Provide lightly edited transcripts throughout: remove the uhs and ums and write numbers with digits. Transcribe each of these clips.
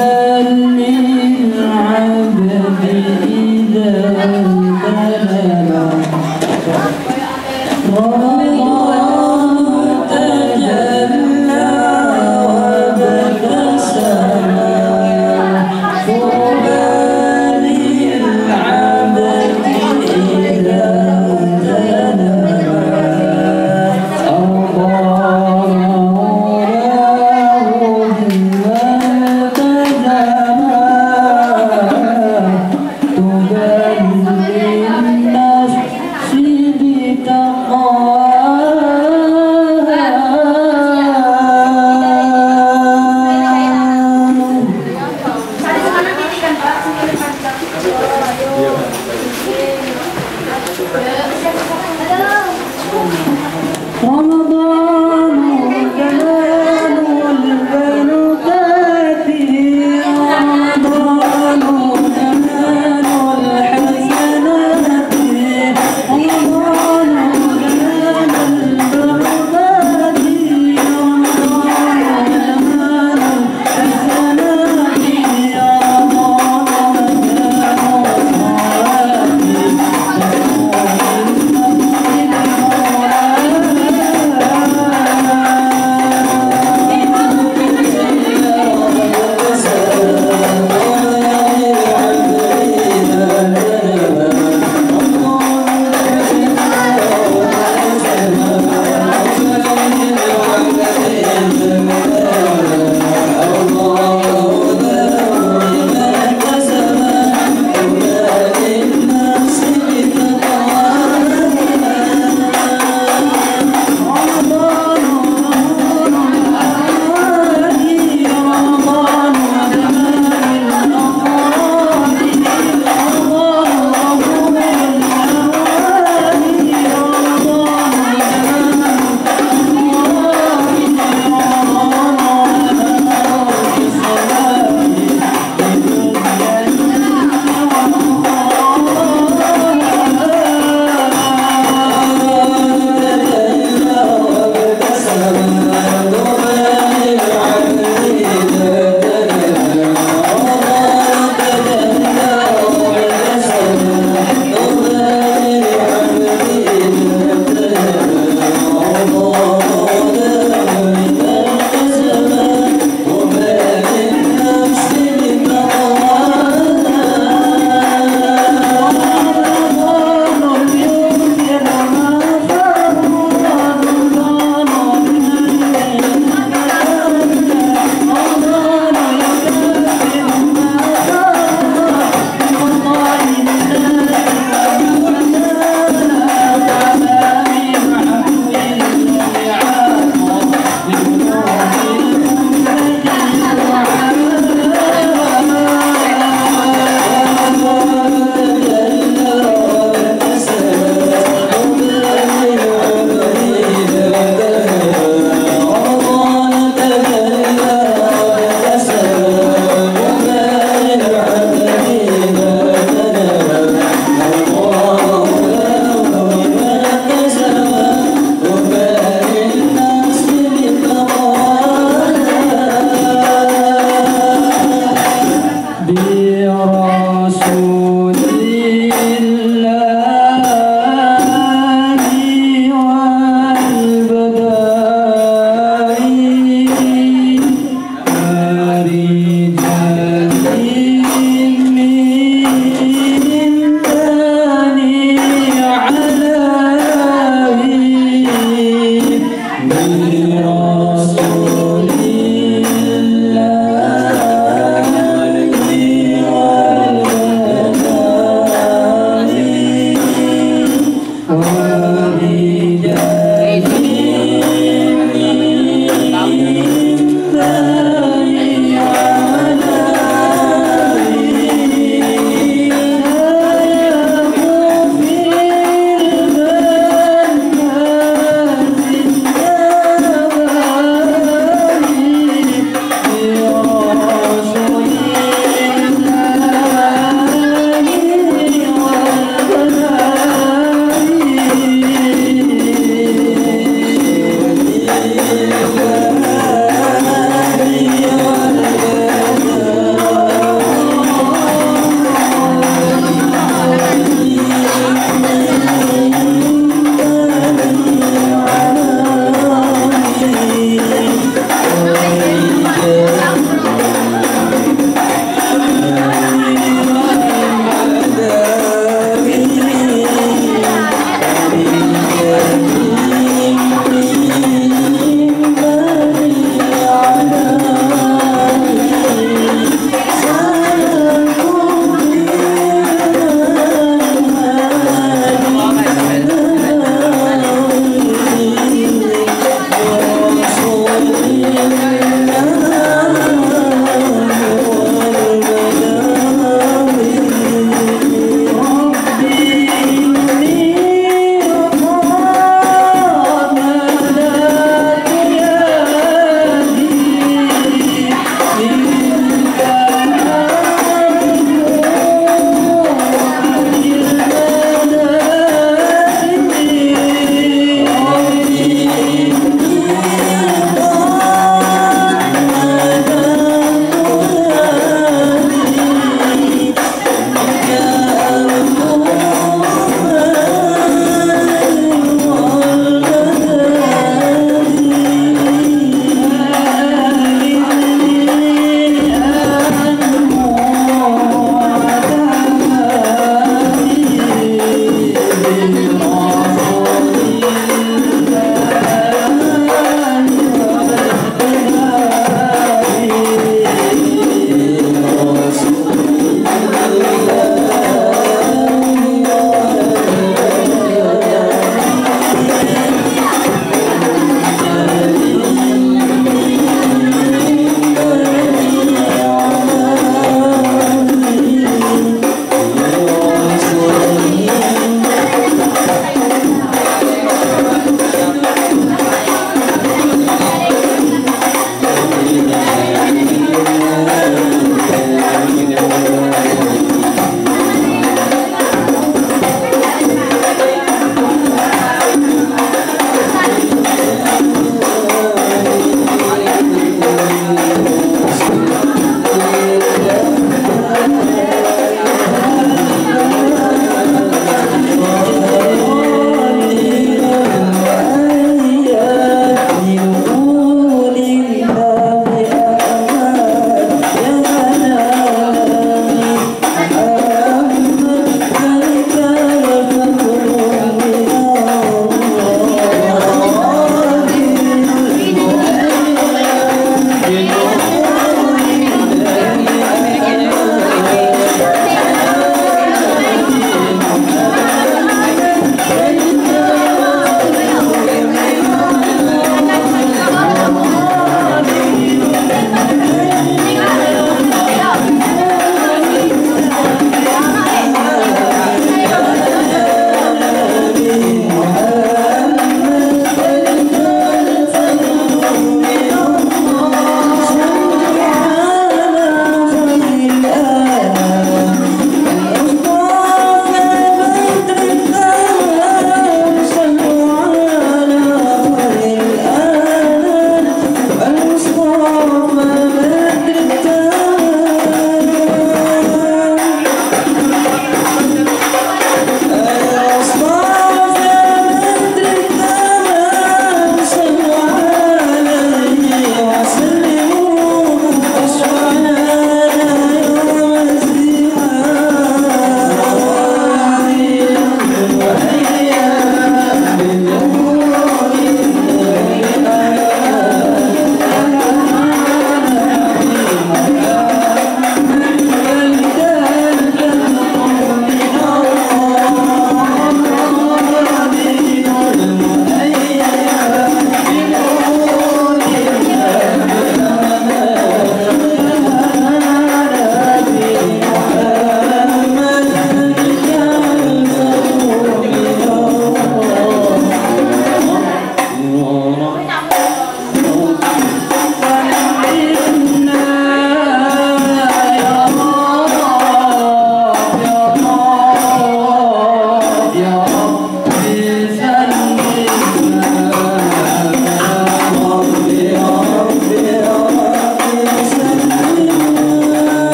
Allah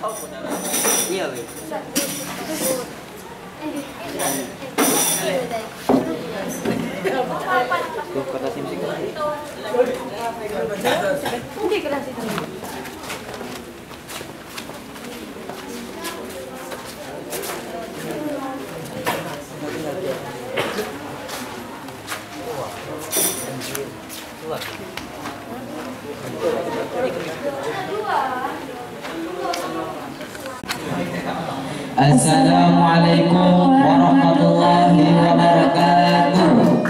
Iya, Wei. Tuh kata simsik. Oke, keras itu. Assalamualaikum warahmatullahi wabarakatuh.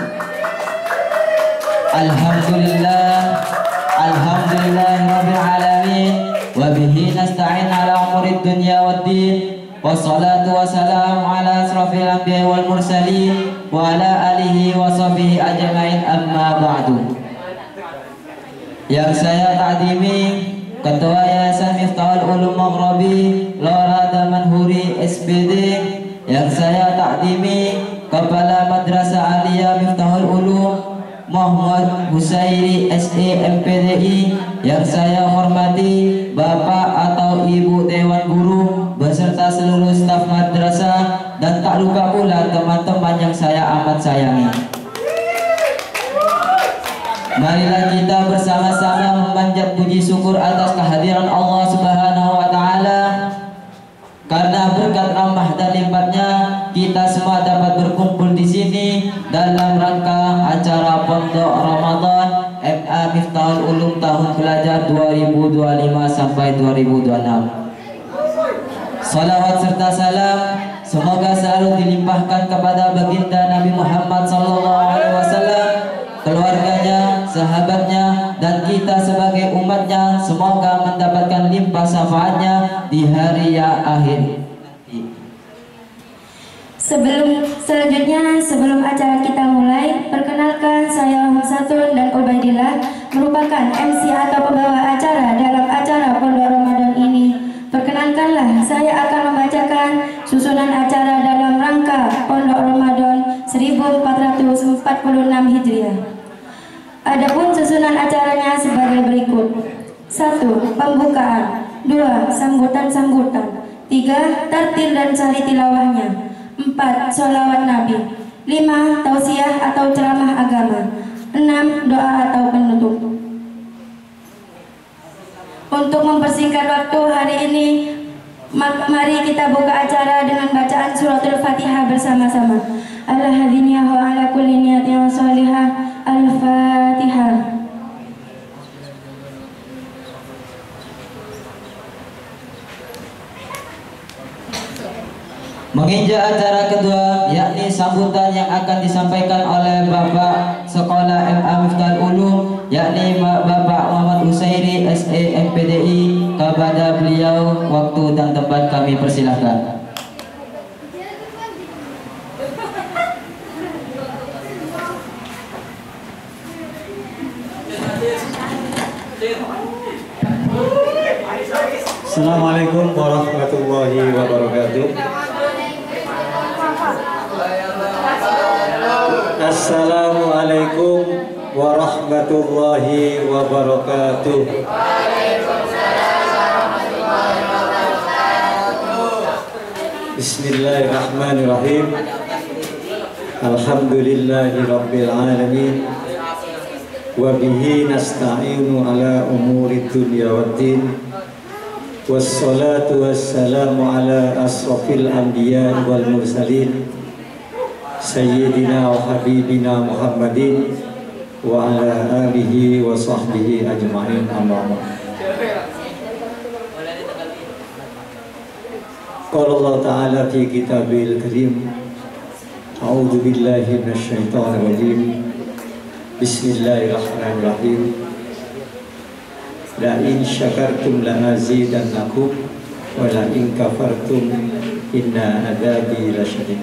Alhamdulillahirabbil alamin wa bihi nasta'in ala umuri dunya waddin. Wassalatu wassalamu ala asrafil anbiya'i wal mursalin wa ala alihi wa sahbihi ajma'in, amma ba'du. Yang saya takdimi Ketua Yayasan Miftahul Ulum Maghrabi Lora Damanhuri SPD, yang saya takdimi Kepala Madrasah Aliyah Miftahul Ulum Muhammad Husairi SE MPDI, yang saya hormati Bapak atau Ibu Dewan Guru beserta seluruh staf madrasah, dan tak lupa pula teman-teman yang saya amat sayangi. Marilah kita bersama-sama memanjat puji syukur atas kehadiran Allah Subhanahu wa Ta'ala, karena berkat rahmah dan limpahnya kita semua dapat berkumpul di sini dalam rangka acara Pondok Ramadan MA Miftahul Ulum tahun pelajar 2025 sampai 2026. Salawat serta salam semoga selalu dilimpahkan kepada baginda Nabi Muhammad SAW, keluarganya, sahabatnya, dan kita sebagai umatnya semoga mendapatkan limpah syafaatnya di hari yang akhir. Sebelum acara kita mulai, perkenalkan saya Hamsatun dan Ubaidillah, merupakan MC atau pembawa acara dalam acara Pondok Ramadan ini. Perkenankanlah saya akan membacakan susunan acara dalam rangka Pondok Ramadan 1446 Hijriah. Adapun susunan acaranya sebagai berikut: 1. Pembukaan. 2. Sambutan-sambutan. 3. Tartil dan sari tilawahnya. 4. Sholawat Nabi. 5. Tausiah atau ceramah agama. 6. Doa atau penutup. Untuk mempersingkat waktu hari ini, mari kita buka acara dengan bacaan suratul Fatihah bersama-sama. Al-hadiniya wa ala kulli niyatin wa sholihah. Al-Fatihah. Menginjak acara kedua, yakni sambutan yang akan disampaikan oleh Bapak Sekolah MA Miftahul Ulum, yakni Bapak Muhammad Husairi SE MPDI. Kepada beliau waktu dan tempat kami persilahkan. Assalamualaikum warahmatullahi wabarakatuh. Assalamualaikum warahmatullahi wabarakatuh. Bismillahirrahmanirrahim. Alhamdulillahi rabbil alamin. Wa bihi nasta'inu ala umuri dunya waddin. Wassalatu wassalamu ala asrafil anbiya wal mursalin Sayyidina wa habibina Muhammadin wa ala alihi wa sahbihi ajma'in, amma ba'd. Qala Allah Ta'ala fi kitabil karim, a'udzu billahi minasyaitonir rajim. Bismillahirrahmanirrahim. La in syakartum la azidannakum wa la in kafartum inna adzabi lasyadid.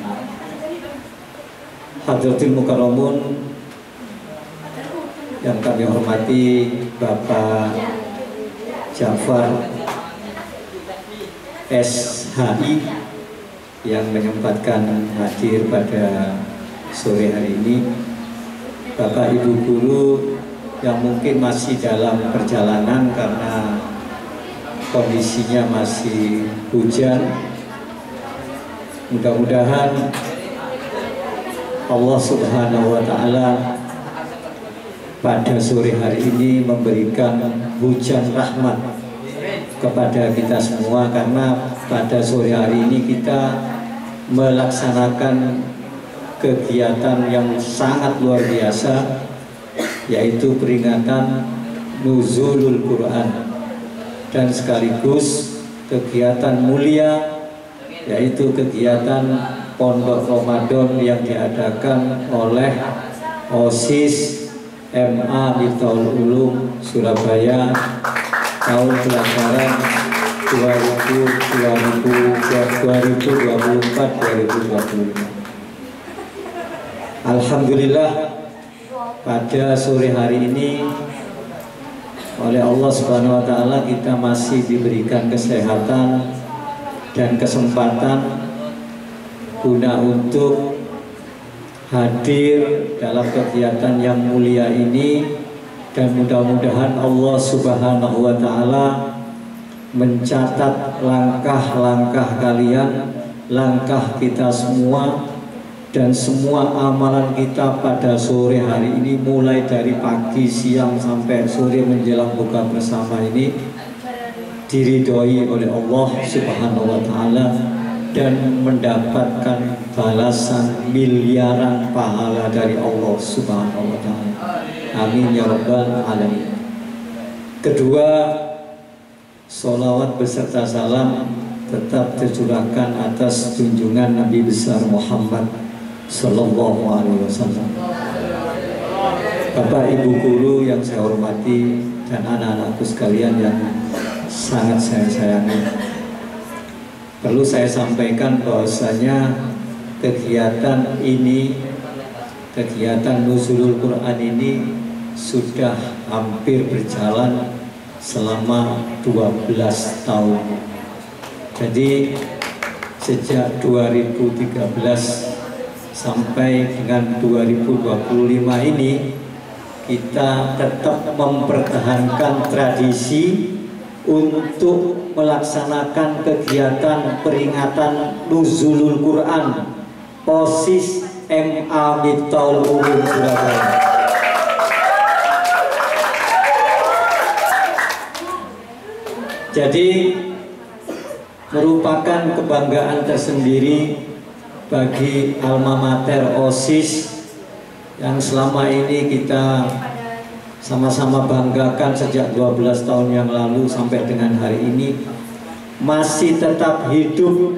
Hadratul mukarramun yang kami hormati, Bapak Jafar SHI yang menyempatkan hadir pada sore hari ini, Bapak Ibu Guru yang mungkin masih dalam perjalanan karena kondisinya masih hujan. Mudah-mudahan Allah Subhanahu wa Ta'ala pada sore hari ini memberikan hujan rahmat kepada kita semua, karena pada sore hari ini kita melaksanakan kegiatan yang sangat luar biasa, yaitu peringatan Nuzulul Quran, dan sekaligus kegiatan mulia, yaitu kegiatan Pondok Ramadan yang diadakan oleh OSIS MA Miftahul Ulum Surabaya tahun pelajaran 2024-2025. Alhamdulillah, pada sore hari ini oleh Allah Subhanahu wa Ta'ala kita masih diberikan kesehatan dan kesempatan guna untuk hadir dalam kegiatan yang mulia ini, dan mudah-mudahan Allah Subhanahu wa Ta'ala mencatat langkah-langkah kalian, langkah kita semua, dan semua amalan kita pada sore hari ini, mulai dari pagi, siang, sampai sore menjelang buka bersama ini, diridhoi oleh Allah Subhanahu wa Ta'ala dan mendapatkan balasan miliaran pahala dari Allah Subhanahu wa Ta'ala. Amin ya rabbal alamin. Kedua, sholawat beserta salam tetap tercurahkan atas junjungan Nabi besar Muhammad Sallallahu Alaihi Wasallam. Bapak Ibu guru yang saya hormati dan anak-anakku sekalian yang sangat saya sayangi, perlu saya sampaikan bahwasanya kegiatan ini, kegiatan Nuzulul Quran ini sudah hampir berjalan selama 12 tahun. Jadi sejak 2013 sampai dengan 2025 ini kita tetap mempertahankan tradisi untuk melaksanakan kegiatan peringatan Nuzulul Quran OSIS MA Miftahul Ulum Surabaya. Jadi merupakan kebanggaan tersendiri bagi alma mater OSIS yang selama ini kita sama-sama banggakan sejak 12 tahun yang lalu sampai dengan hari ini masih tetap hidup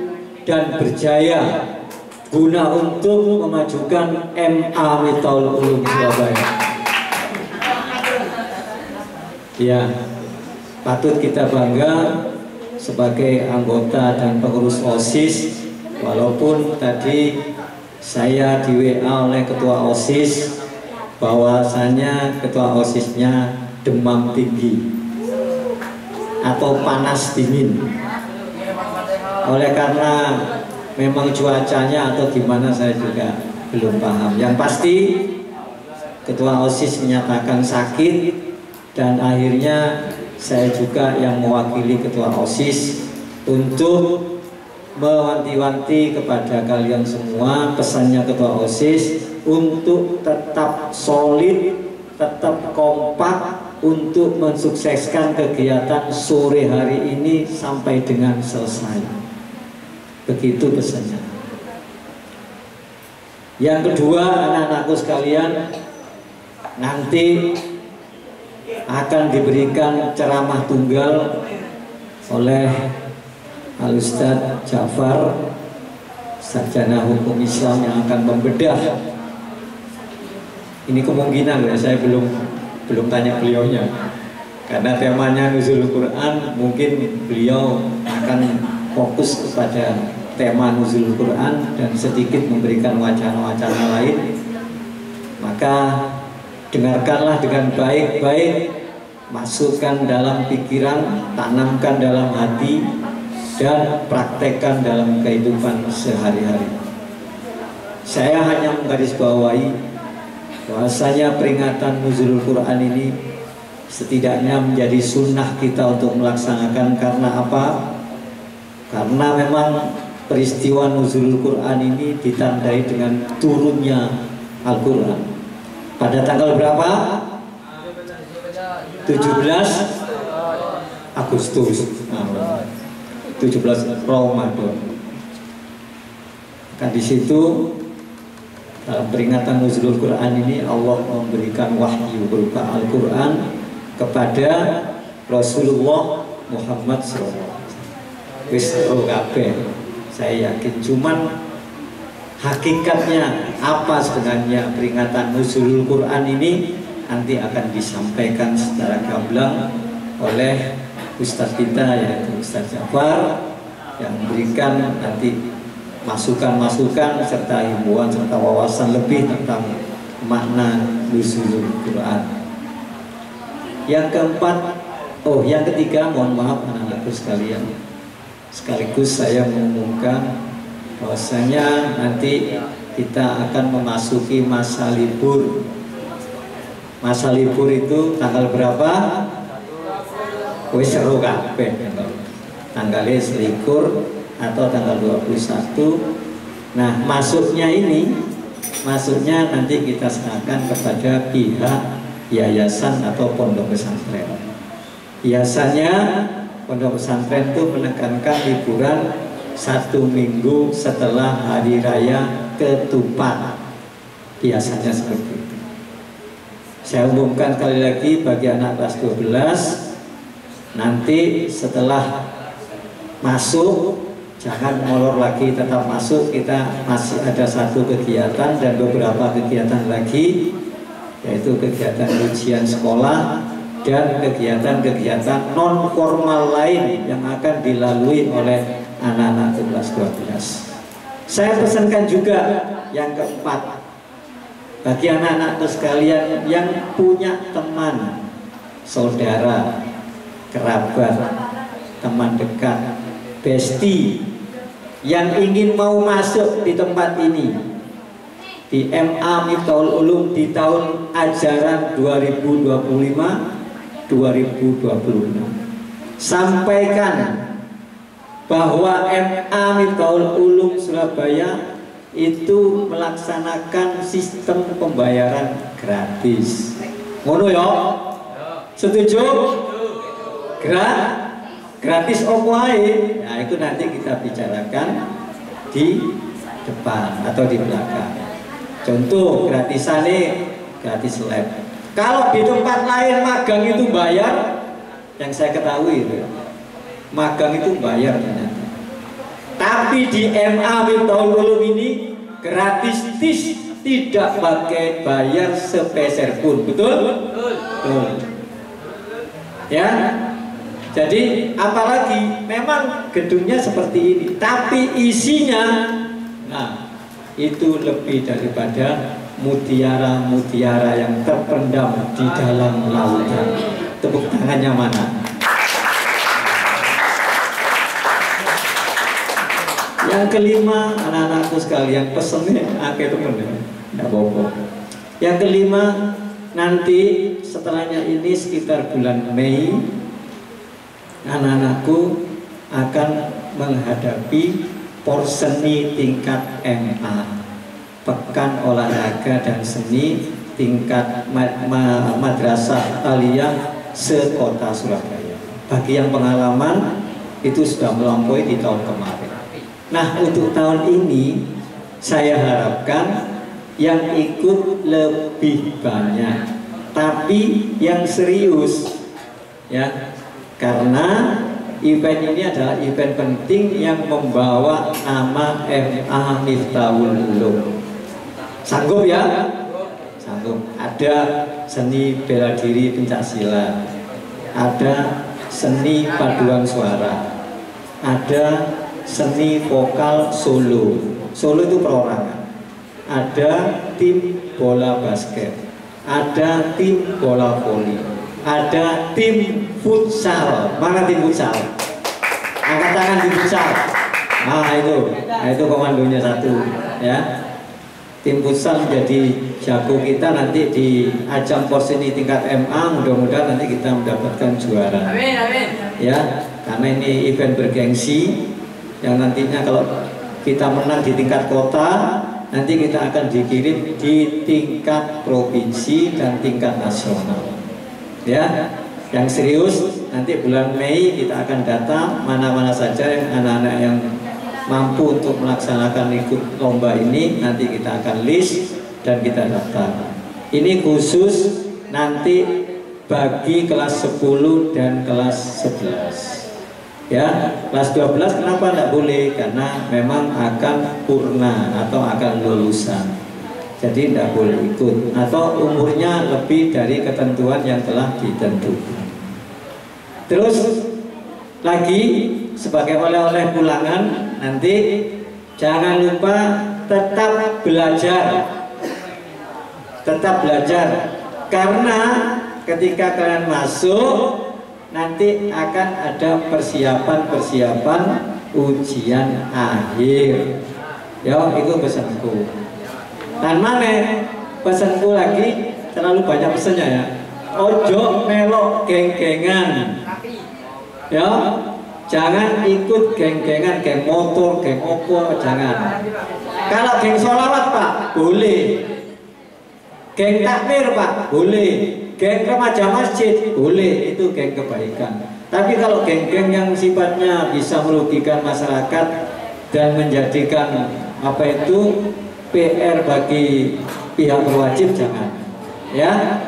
dan berjaya guna untuk memajukan MA Miftahul Ulum Surabaya. Ya, patut kita bangga sebagai anggota dan pengurus OSIS, walaupun tadi saya di WA oleh ketua OSIS bahwasanya ketua OSISnya demam tinggi atau panas dingin. Oleh karena memang cuacanya atau gimana saya juga belum paham. Yang pasti ketua OSIS menyatakan sakit, dan akhirnya saya juga yang mewakili ketua OSIS untuk mewanti-wanti kepada kalian semua. Pesannya ketua OSIS untuk tetap solid, tetap kompak untuk mensukseskan kegiatan sore hari ini sampai dengan selesai. Begitu pesannya. Yang kedua, anak-anakku sekalian, nanti akan diberikan ceramah tunggal oleh Al-Ustadz Ja'far, sarjana hukum Islam, yang akan membedah. Ini kemungkinan ya, saya belum tanya beliaunya, karena temanya Nuzulul Quran, mungkin beliau akan fokus kepada tema Nuzulul Quran dan sedikit memberikan wacana-wacana lain. Maka dengarkanlah dengan baik-baik, masukkan dalam pikiran, tanamkan dalam hati, dan praktekkan dalam kehidupan sehari-hari. Saya hanya menggarisbawahi bahwasanya peringatan Nuzulul Quran ini setidaknya menjadi sunnah kita untuk melaksanakan. Karena apa? Karena memang peristiwa nuzulul Quran ini ditandai dengan turunnya Al-Quran. Pada tanggal berapa? 17 Agustus, 17 Ramadan. Kan di situ dalam peringatan nuzulul Quran ini Allah memberikan wahyu berupa Al-Quran kepada Rasulullah Muhammad SAW. Wis kabeh, saya yakin. Cuman hakikatnya apa sebenarnya peringatan nuzulul Quran ini nanti akan disampaikan secara gamblang oleh Ustadz kita, yaitu Ustadz Jafar, yang memberikan nanti masukan-masukan serta himbauan serta wawasan lebih tentang makna nuzulul Quran. Yang keempat, yang ketiga, mohon maaf anak-anakku sekalian, sekaligus saya mengumumkan bahwasanya nanti kita akan memasuki masa libur. Masa libur itu tanggal berapa? Wis seru kabeh. Tanggalnya selikur atau tanggal 21. Nah, masuknya nanti kita serahkan kepada pihak yayasan atau pondok pesantren. Biasanya pondok pesantren itu menekankan liburan 1 minggu setelah hari raya Ketupat. Biasanya seperti itu. Saya umumkan sekali lagi bagi anak kelas 12, nanti setelah masuk jangan molor lagi, tetap masuk. Kita masih ada 1 kegiatan dan beberapa kegiatan lagi, yaitu kegiatan ujian sekolah dan kegiatan-kegiatan non formal lain yang akan dilalui oleh anak-anak kelas 12. Saya pesankan juga yang keempat, bagi anak-anak sekalian yang punya teman, saudara, kerabat, teman dekat, bestie yang ingin mau masuk di tempat ini, di MA Miftahul Ulum di tahun ajaran 2025-2026, sampaikan bahwa MA Miftahul Ulum Surabaya itu melaksanakan sistem pembayaran gratis. Ngono ya? Setuju? Gratis opo ae? Nah, itu nanti kita bicarakan di depan atau di belakang. Contoh gratisannya gratis lab. Kalau di tempat lain magang itu bayar, yang saya ketahui itu magang itu bayar ternyata. Tapi di MA Miftahul Ulum ini gratis, tidak pakai bayar sepeser pun. Betul? Betul. Ya. Jadi apalagi memang gedungnya seperti ini, tapi isinya, nah itu lebih daripada mutiara-mutiara yang terpendam di dalam lautan. Tepuk tangannya mana? Yang kelima, anak-anakku sekalian, pesennya akeh temen, tidak bohong. Yang kelima, nanti setelahnya ini sekitar bulan Mei, anak-anakku akan menghadapi Porseni tingkat MA, Pekan Olahraga dan Seni tingkat Madrasah Aliyah se-Kota Surabaya. Bagi yang pengalaman itu sudah melampaui di tahun kemarin. Nah, untuk tahun ini saya harapkan yang ikut lebih banyak, tapi yang serius, ya. Karena event ini adalah event penting yang membawa nama MA Miftahul Ulum. Sanggup ya? Sanggup. Ada seni bela diri pencaksilat, ada seni paduan suara, ada seni vokal solo. Solo itu perorangan. Ada tim bola basket, ada tim bola voli, ada tim futsal. Mana tim futsal? Angkat tangan tim futsal. Nah itu komandonya satu, ya. tim futsal menjadi jago kita nanti di ajang Porseni tingkat MA. Mudah-mudahan nanti kita mendapatkan juara. Amin, amin. Ya, karena ini event bergengsi yang nantinya kalau kita menang di tingkat kota, nanti kita akan dikirim di tingkat provinsi dan tingkat nasional. Ya, yang serius nanti bulan Mei kita akan data mana-mana saja yang anak-anak yang mampu untuk melaksanakan ikut lomba ini, nanti kita akan list dan kita daftar. Ini khusus nanti bagi kelas 10 dan kelas 11. Ya, kelas 12 kenapa tidak boleh? Karena memang akan purna atau akan lulusan, jadi tidak boleh ikut atau umurnya lebih dari ketentuan yang telah ditentukan. Terus lagi sebagai oleh-oleh pulangan, nanti jangan lupa tetap belajar karena ketika kalian masuk nanti akan ada persiapan ujian akhir. Ya, itu pesanku. Dan mana pesanku lagi, terlalu banyak pesannya ya. Ojo melok geng-gengan. Ya, jangan ikut geng-gengan, geng motor, geng opo, jangan. Kalau geng sholawat Pak, boleh. Geng takmir Pak, boleh. Geng remaja masjid, boleh. Itu geng kebaikan. Tapi kalau geng-geng yang sifatnya bisa merugikan masyarakat dan menjadikan apa itu PR bagi pihak berwajib, jangan. Ya,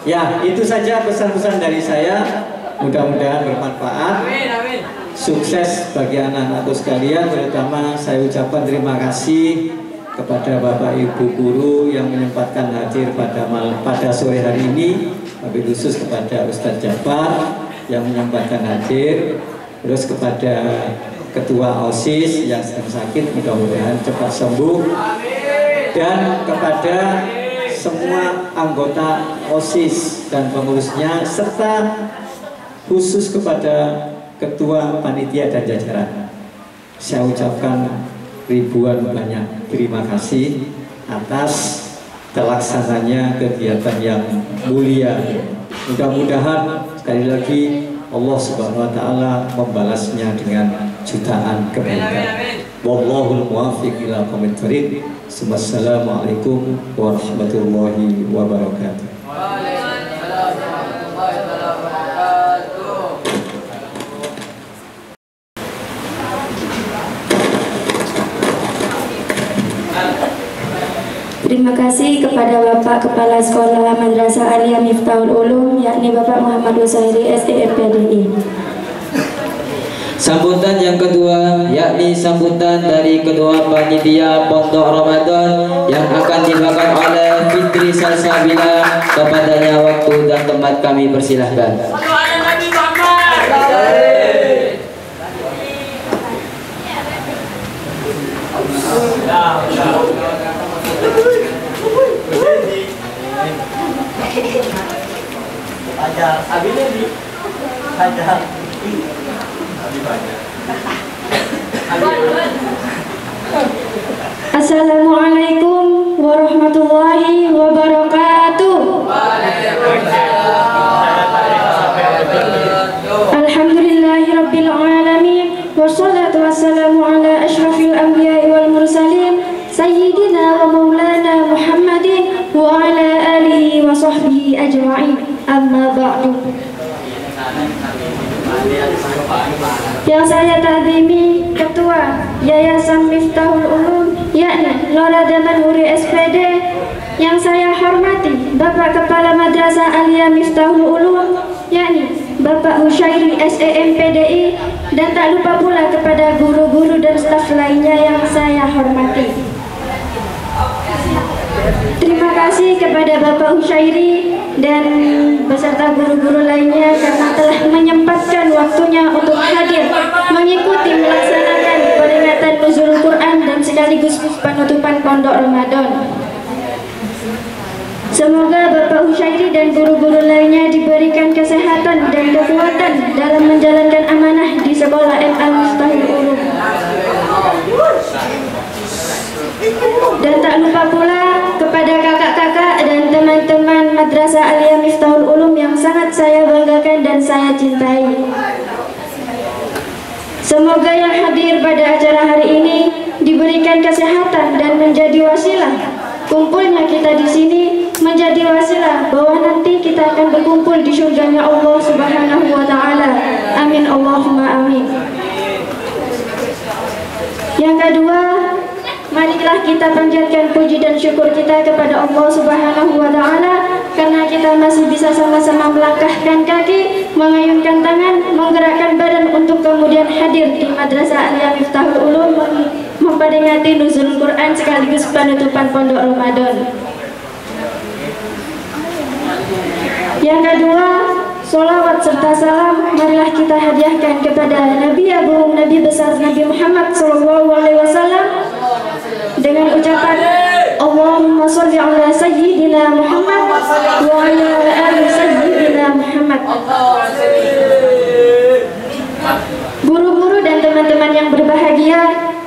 ya itu saja pesan-pesan dari saya. Mudah-mudahan bermanfaat. Sukses bagi anak-anakku sekalian. Terutama saya ucapkan terima kasih kepada Bapak Ibu guru yang menyempatkan hadir pada sore hari ini. Lebih khusus kepada Ustadz Jafar yang menyempatkan hadir. Terus kepada Ketua OSIS yang sedang sakit, mudah-mudahan cepat sembuh. Dan kepada semua anggota OSIS dan pengurusnya, serta khusus kepada Ketua Panitia dan jajaran, saya ucapkan ribuan banyak terima kasih atas terlaksananya kegiatan yang mulia. Mudah-mudahan sekali lagi Allah Subhanahu wa taala membalasnya dengan jutaan kebaikan. Wallahul muwaffiq ila aqwamit thoriq. Wassalamualaikum warahmatullahi wabarakatuh. Terima kasih kepada Bapak Kepala Sekolah Madrasah Aliyah Miftahul Ulum, yakni Bapak Muhammad Husairi SDMPDI. Sambutan yang kedua yakni sambutan dari Ketua Panitia Pondok Ramadan yang akan dibawakan oleh Fitri Salsabila. Kepadanya waktu dan tempat kami persilahkan. Assalamualaikum warahmatullahi wabarakatuh. Alhamdulillahirabbil alamin, wassalatu wassalamu ala asyrafil anbiya'i wal mursalin sayyidina wa maulana Muhammadin wa ala alihi wa sahbihi ajma'in. Amma ba'du. Yang saya ta'zimi Ketua Yayasan Miftahul Ulum, yakni Lora Damanhuri SPD. Yang saya hormati Bapak Kepala Madrasah Aliyah Miftahul Ulum, yakni Bapak Husairi SEMPDI, dan tak lupa pula kepada guru-guru dan staf lainnya yang saya hormati. Terima kasih kepada Bapak Husairi dan beserta guru-guru lainnya karena telah menyempatkan waktunya untuk hadir mengikuti melaksanakan peringatan Nuzulul Quran dan sekaligus penutupan Pondok Ramadan. Semoga Bapak Husairi dan guru-guru lainnya diberikan kesehatan dan kekuatan dalam menjalankan amanah di sekolah MA Miftahul Ulum. Dan tak lupa pula kepada kakak-kakak dan teman-teman Madrasah Aliyah Miftahul Ulum yang sangat saya banggakan dan saya cintai. Semoga yang hadir pada acara hari ini diberikan kesehatan dan menjadi wasilah kumpulnya kita di sini, menjadi wasilah bahwa nanti kita akan berkumpul di surganya Allah Subhanahu wa taala. Amin Allahumma amin. Yang kedua, marilah kita panjatkan puji dan syukur kita kepada Allah Subhanahu wa taala karena kita masih bisa sama-sama melangkahkan kaki, mengayunkan tangan, menggerakkan badan untuk kemudian hadir di Madrasah Aliyah Miftahul Ulum memperingati nuzul Quran sekaligus penutupan pondok Ramadan. Yang kedua, sholawat serta salam marilah kita hadiahkan kepada Nabi Agung, Nabi besar Nabi Muhammad SAW dengan ucapan Allahumma sholli ala sayyidina Muhammad wa ala ali sayyidina Muhammad. Guru-guru dan teman-teman yang berbahagia,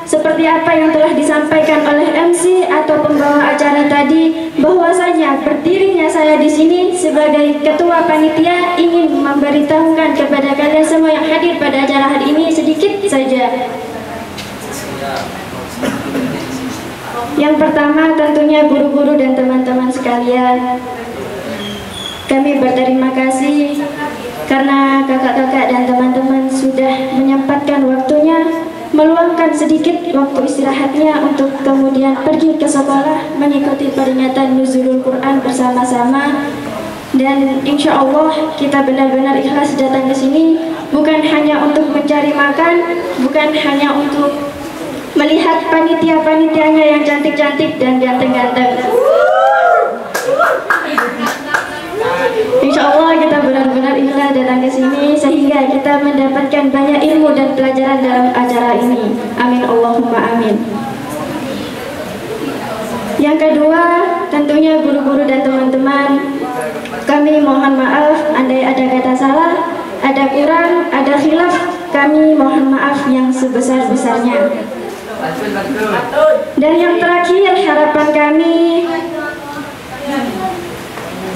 seperti apa yang telah disampaikan oleh MC atau pembawa acara tadi, bahwasanya berdirinya saya di sini sebagai ketua panitia ingin memberitahukan kepada kalian semua yang hadir pada acara hari ini sedikit saja. Yang pertama tentunya guru-guru dan teman-teman sekalian, kami berterima kasih karena kakak-kakak dan teman-teman sudah menyempatkan waktunya, meluangkan sedikit waktu istirahatnya untuk kemudian pergi ke sekolah mengikuti peringatan nuzulul Quran bersama-sama. Dan insya Allah kita benar-benar ikhlas datang ke sini bukan hanya untuk mencari makan, bukan hanya untuk melihat panitia-panitianya yang cantik-cantik dan ganteng-ganteng. Insya Allah kita benar-benar ikhlas datang ke sini sehingga kita mendapatkan banyak ilmu dan pelajaran dalam acara ini. Amin Allahumma amin. Yang kedua, tentunya guru-guru dan teman-teman, kami mohon maaf andai ada kata salah, ada kurang, ada khilaf, kami mohon maaf yang sebesar-besarnya. Dan yang terakhir, harapan kami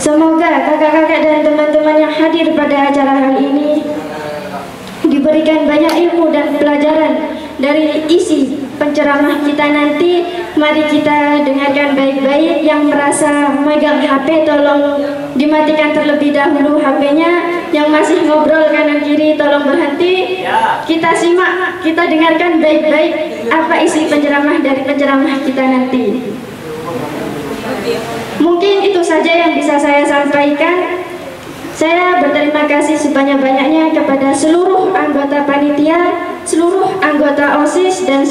semoga kakak-kakak dan teman-teman yang hadir pada acara hari ini diberikan banyak ilmu dan pelajaran dari isi penceramah kita nanti. Mari kita dengarkan baik-baik. Yang merasa megang HP tolong dimatikan terlebih dahulu HP-nya. Yang masih ngobrol kanan kiri tolong berhenti. Kita simak, kita dengarkan baik-baik apa isi penceramah dari penceramah kita nanti. Mungkin itu saja yang bisa saya sampaikan. Saya berterima kasih sebanyak-banyaknya kepada seluruh anggota panitia, seluruh anggota OSIS, dan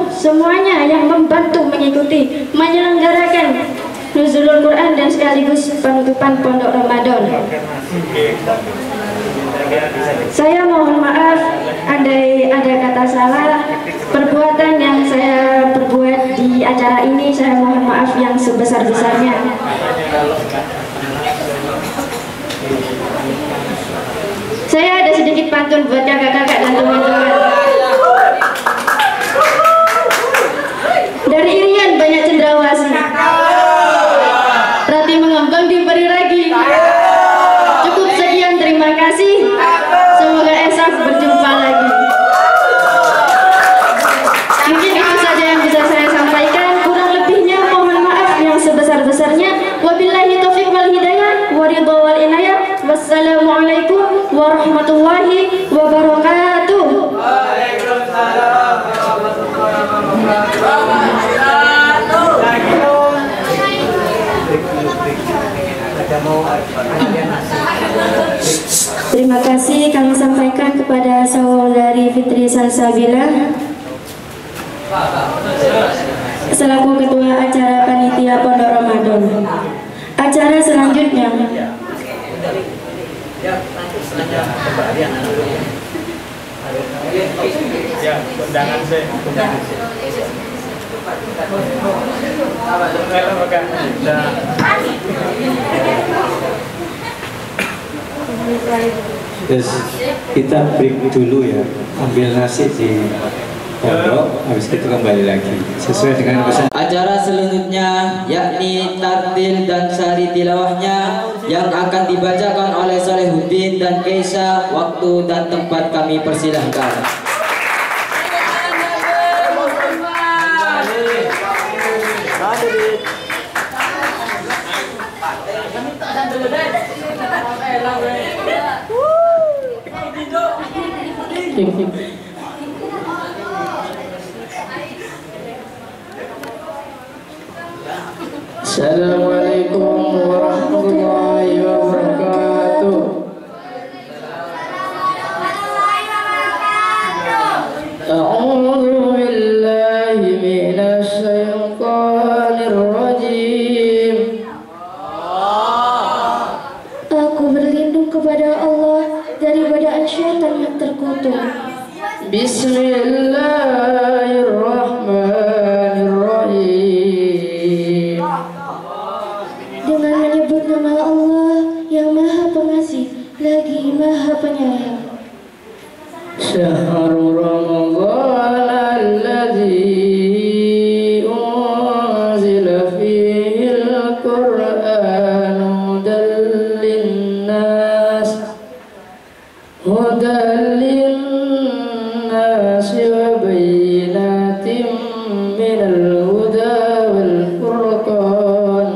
semuanya yang membantu mengikuti, menyelenggarakan nuzulul Quran dan sekaligus penutupan pondok Ramadan. Saya mohon maaf andai ada kata salah, perbuatan yang saya perbuat di acara ini, saya mohon maaf yang sebesar-besarnya. Saya ada sedikit pantun buat kakak-kakak dan teman-teman. Dari Irian banyak cendrawasih, rati mengembang diberi ragi. Cukup sekian, terima kasih. Semoga esok berjumpa lagi. Mungkin itu saja yang bisa saya sampaikan. Kurang lebihnya mohon maaf yang sebesar-besarnya. Wabillahi taufiq wal hidayah wa ridha wal inayah. Wassalamualaikum warahmatullahi wabarakatuh. Waalaikumsalam warahmatullahi wabarakatuh. Terima kasih kami sampaikan kepada saudari Fitri Salsabila selaku ketua acara panitia Pondok Ramadan. Acara selanjutnya undangan sih. Terus kita break dulu ya, ambil nasi di pondok, habis itu kembali lagi sesuai dengan pesan. Acara selanjutnya yakni tartil dan sari tilawahnya yang akan dibacakan oleh Solehuddin dan Keisha. Waktu dan tempat kami persilahkan. Assalamualaikum warahmatullahi wabarakatuh. A'udzu billahi minasy syaithanir rajim. Aku berlindung kepada Allah dari godaan syaitan yang terkutuk. Bismillahirrahmanirrahim. Dengan menyebut nama Allah yang Maha Pengasih lagi Maha Penyayang. Syahrul Ramadhan alladzi unzila fihil Qur'an hudan linnas wa bayyinatin minal huda wal furqan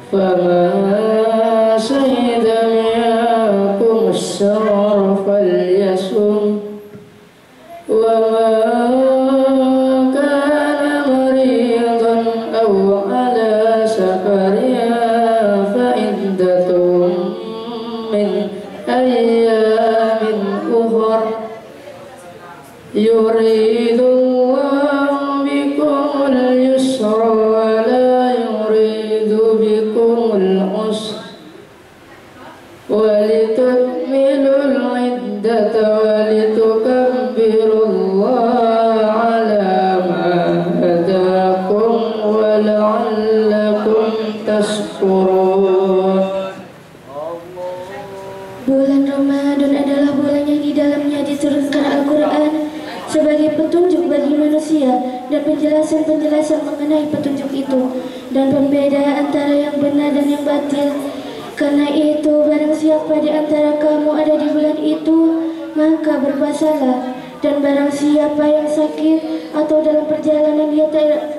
faman shahida minkum ash-shahra falyasum wa man kana maridan aw ala safarin fa iddatun min ayyamin ukhra yuridullahu bikumul yusra wa la yuridu bikumul usra wa litukmilul iddata wa litukabbirullaha ala ma hadakum wa la'allakum tashkurun. Bulan Ramadan adalah bulan yang di dalamnya diturunkan Al-Quran sebagai petunjuk bagi manusia dan penjelasan-penjelasan mengenai petunjuk itu dan pembeda antara yang benar dan yang batil. Karena itu, barang siapa di antara kamu ada di bulan itu, maka berpuasalah. Dan barang siapa yang sakit atau dalam perjalanan dia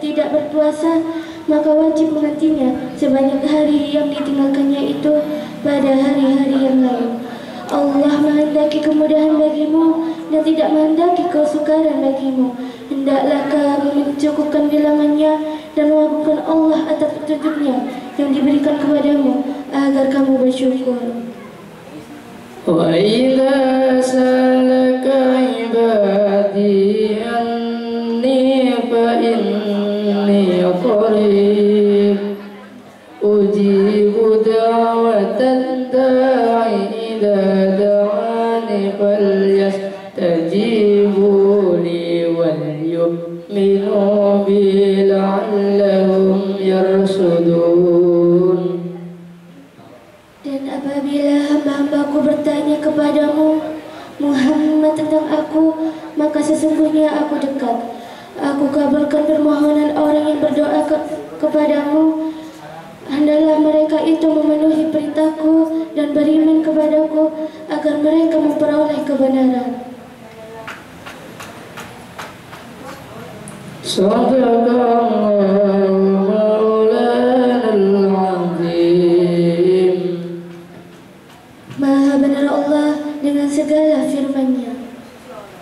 tidak berpuasa, maka wajib menggantinya sebanyak hari yang ditinggalkannya itu pada hari-hari yang lain. Allah menghendaki kemudahan bagimu dan tidak menghendaki kesukaran bagimu. Hendaklah kamu mencukupkan bilangannya dan mengagungkan Allah atas petunjuknya yang diberikan kepadamu agar kamu bersyukur. Wa idza salaka ibadi anni fa inni qarib ujibu da'watan da'i idza da'ani falyastajibu li wal yu'minu bi la'allahum yarsudun. Dan apabila hamba-hambaku bertanya kepadamu Muhammad tentang aku, maka sesungguhnya aku dekat. Aku kabulkan permohonan orang yang berdoa kepadamu. Hendaklah mereka itu memenuhi perintahku dan beriman kepadaku agar mereka memperoleh kebenaran. Sadaqallahu maulanal azim. Maha benar Allah dengan segala firman-Nya.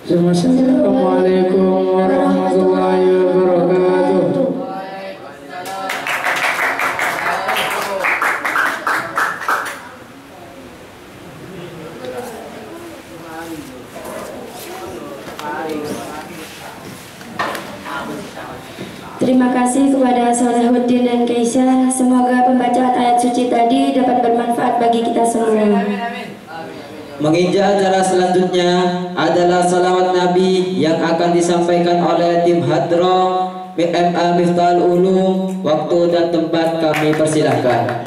Assalamualaikum warahmatullahi wabarakatuh. Terima kasih kepada Solehuddin dan Keisha. Semoga pembacaan ayat suci tadi dapat bermanfaat bagi kita semua. Menginjak acara selanjutnya adalah salawat Nabi yang akan disampaikan oleh tim Hadro MA Miftahul Ulum. Waktu dan tempat kami persilahkan.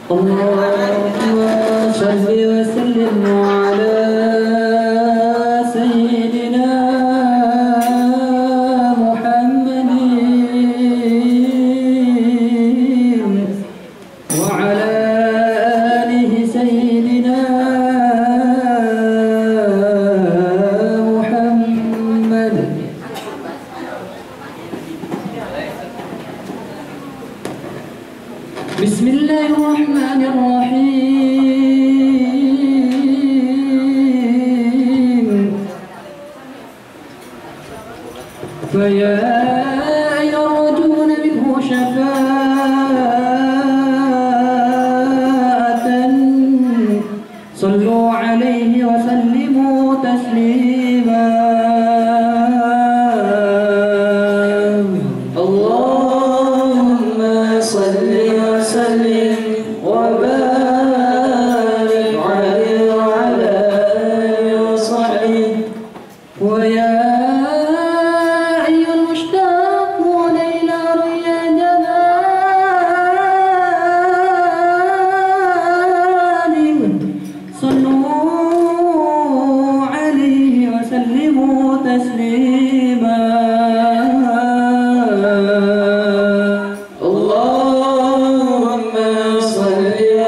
Allahumma salli wa sallim ala sayyidina Muhammadin wa ala alihi sayyidina Muhammad. Bismillahirrahmanirrahim. Faya yarjuna minhu syafa'atan sallu alaihi wa sallimu taslima. Allahumma salli wa sallim wa barik alaihi wa ala alihi wa sahbihi wa ya ayyuhal mushtaquna ila riyadani sallu alaihi wa sallimu taslima. Allahumma salli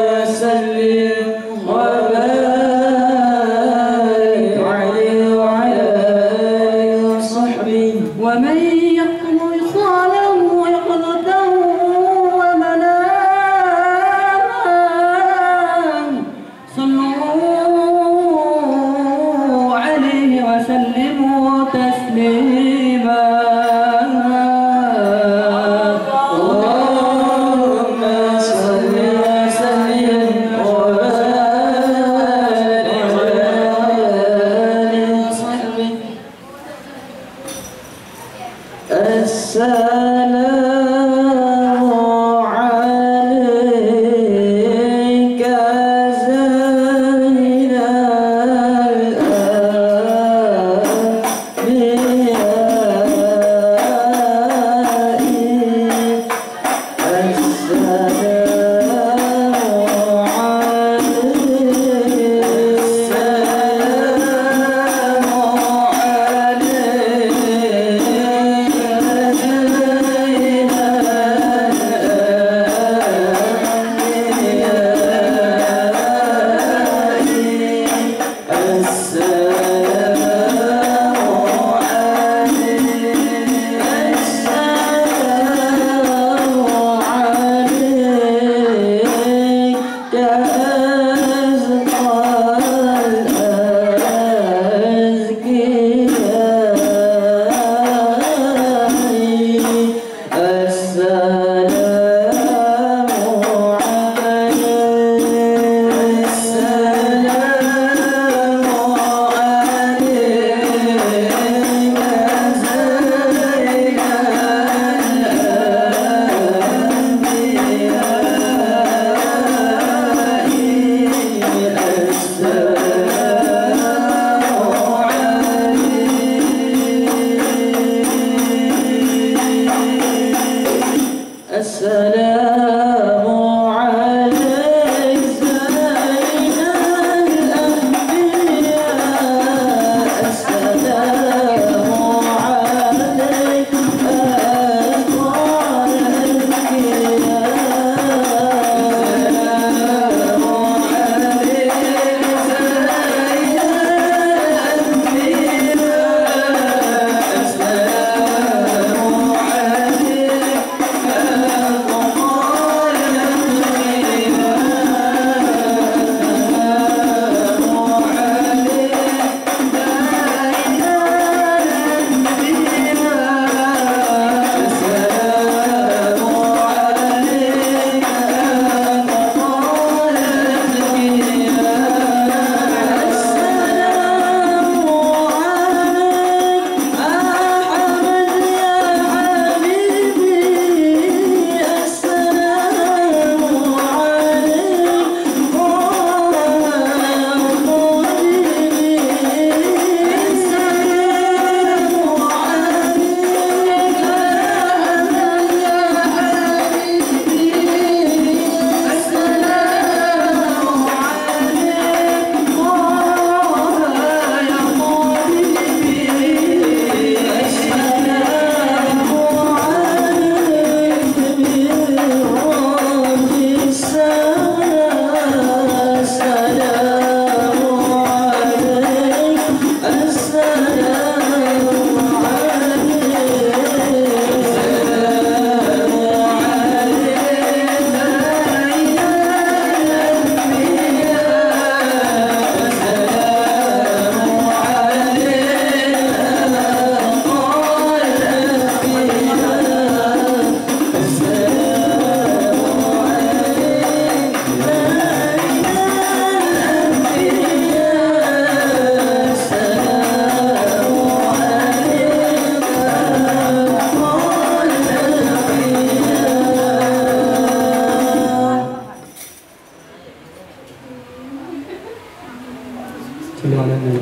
mana dulu?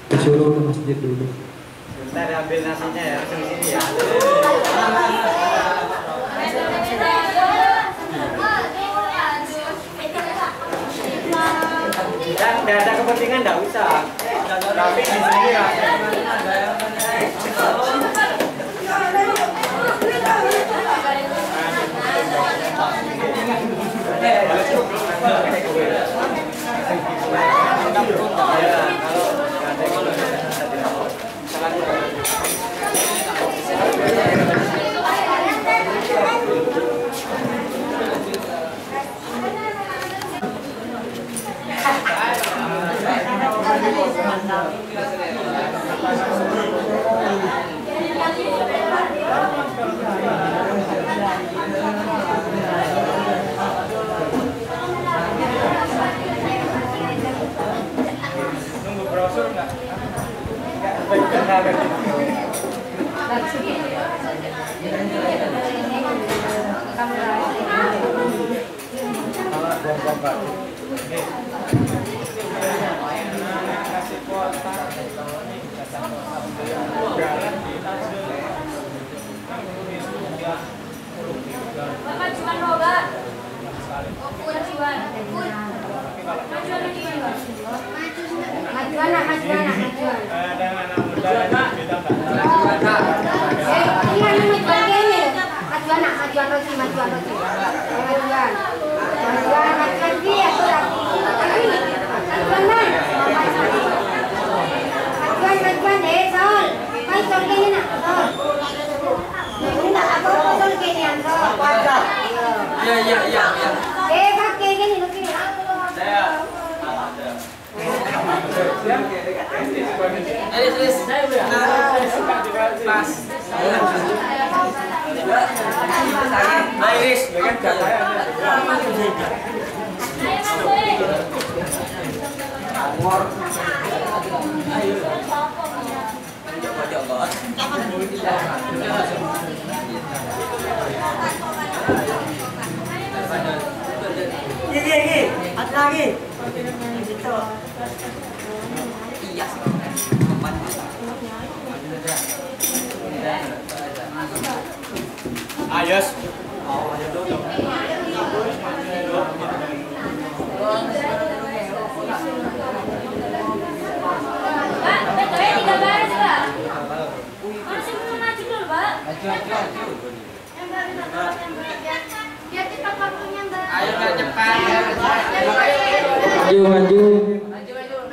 Disuruh ke masjid dulu. Bentar ambil nasinya ya, langsung sini ya. Dan nggak ada kepentingan nggak usah. Tapi di sini ya. Nunggu brosur nggak? Ayos.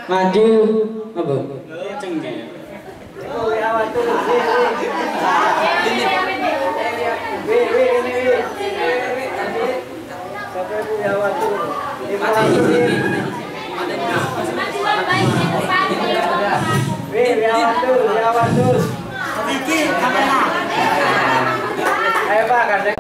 Maju. Apa? Ayo Pak, kadang.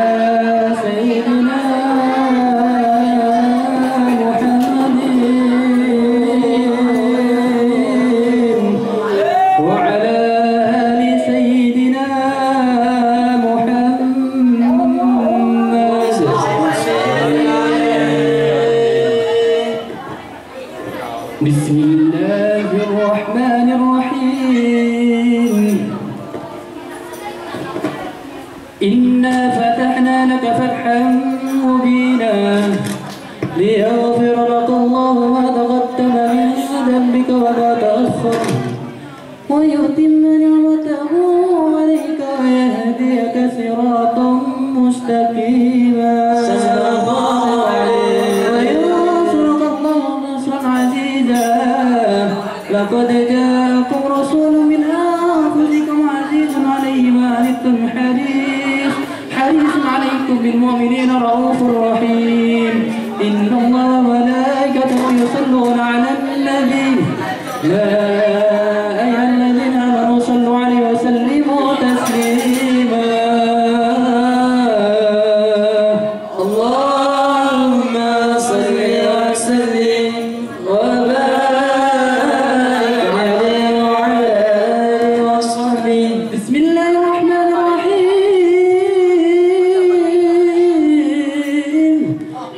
إنا فتحنا لك فتحا مبينا ليغفر لك الله ما تقدم من ذنبك وما تأخر ويتم نعمته عليك ويهديك صراطا مستقيما وينصرك الله نصرا عزيزا لقد جاءكم رسول من أنفسكم عزيز عليه ما عنتم حريص عليكم بالمؤمنين رؤوف رحيم إن الله وملائكته يصلون على النبي يا أيها الذين آمنوا صلوا عليه وسلموا تسليما اللهم صل وسلم وبارك عليه وعلى آله وصحبه بسم الله الرحمن الرحيم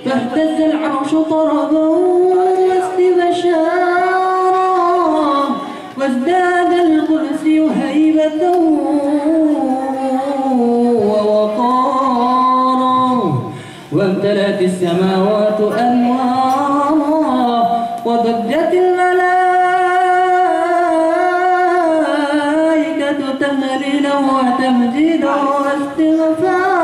فاهتز العرش طربا واستبشر وامتلأت السماوات أنوارا وضجت الملائكة تهليلا وتمجيدا واستغفارا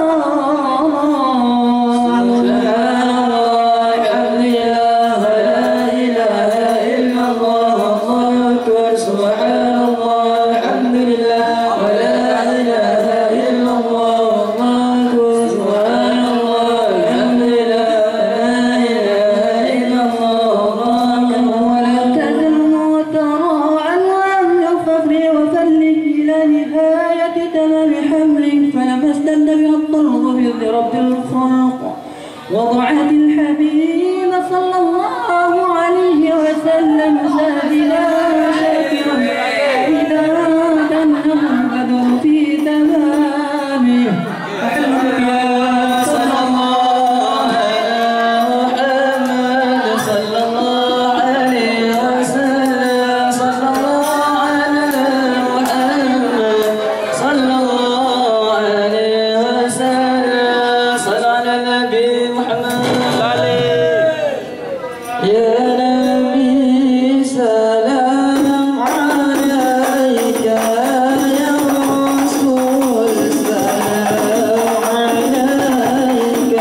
رب الخلق وضعت الحبيب صلى الله عليه وسلم سابلا شاكرا إذا تنم البدر في تمامه أحبك يا صلى الله على محمد صلى الله عليه وسلم صلى الله على محمد صلى الله عليه وسلم يا نبي سلام عليك يا رسول سلام عليك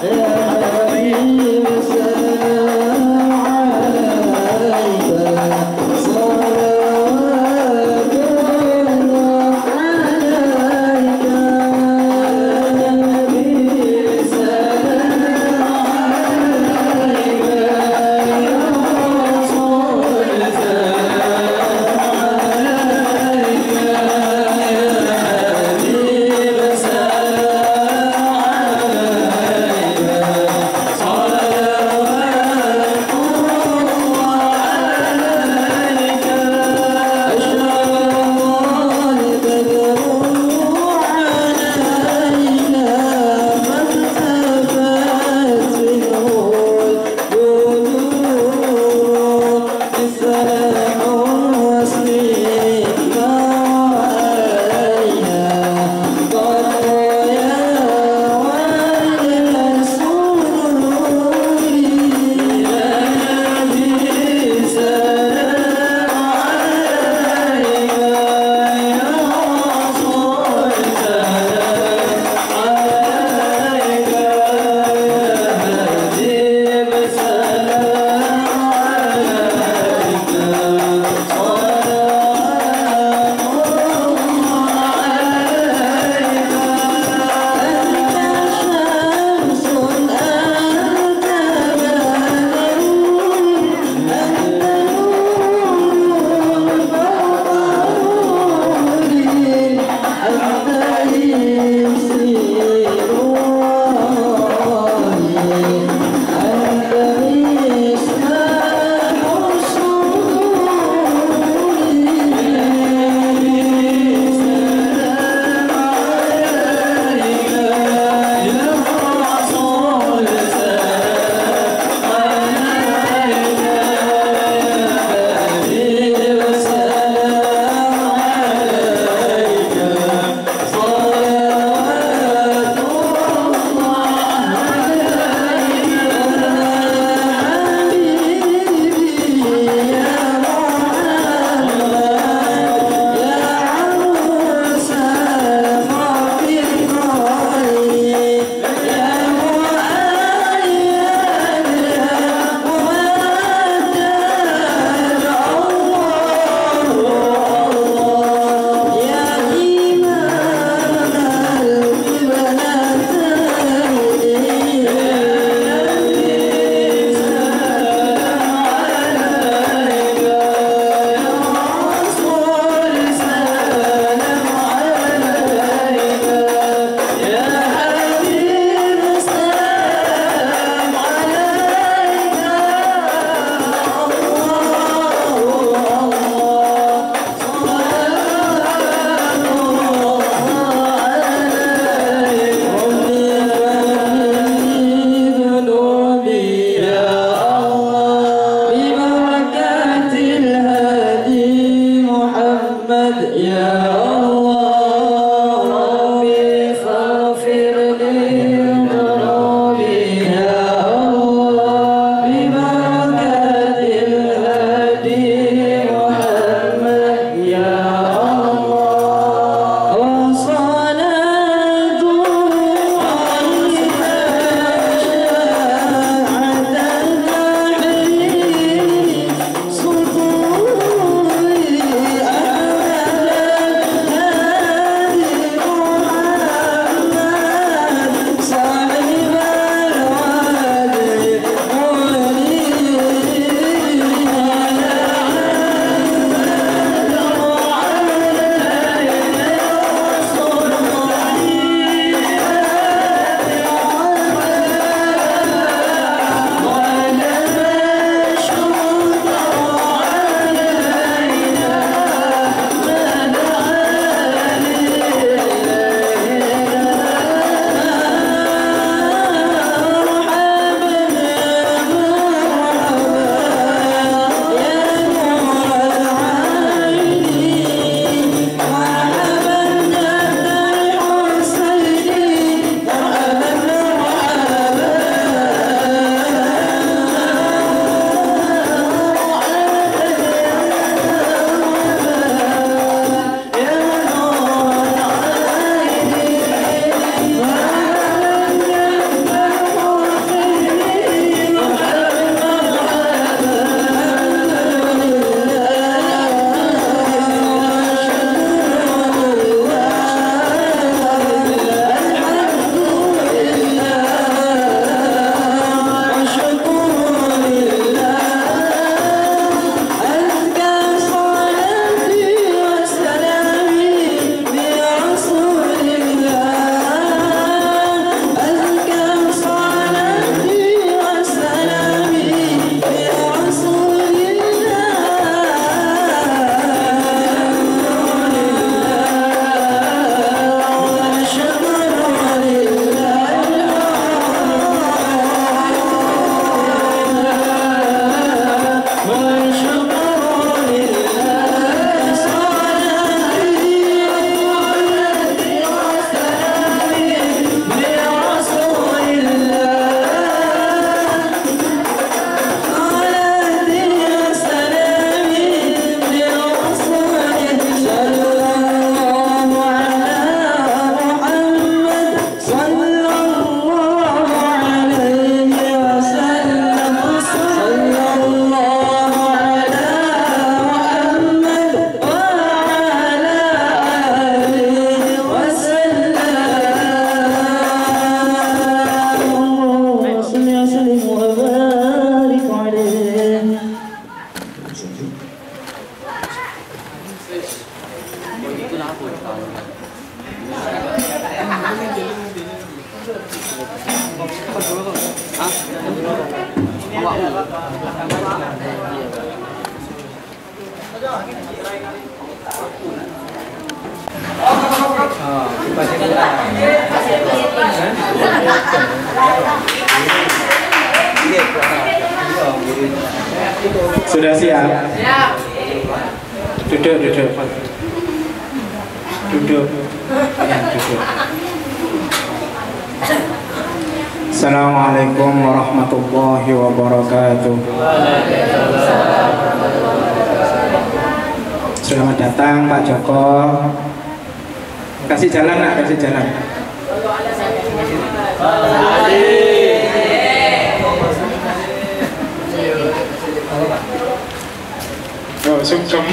يا حبيب سلام عليك صلوات الله عليك يا نبي سلام Sudah siap? Duduk, duduk. Duduk. Ya, duduk. Assalamualaikum warahmatullahi wabarakatuh. Selamat datang Pak Joko. Kasih jalan nak, kasih jalan. Oh, sungkem.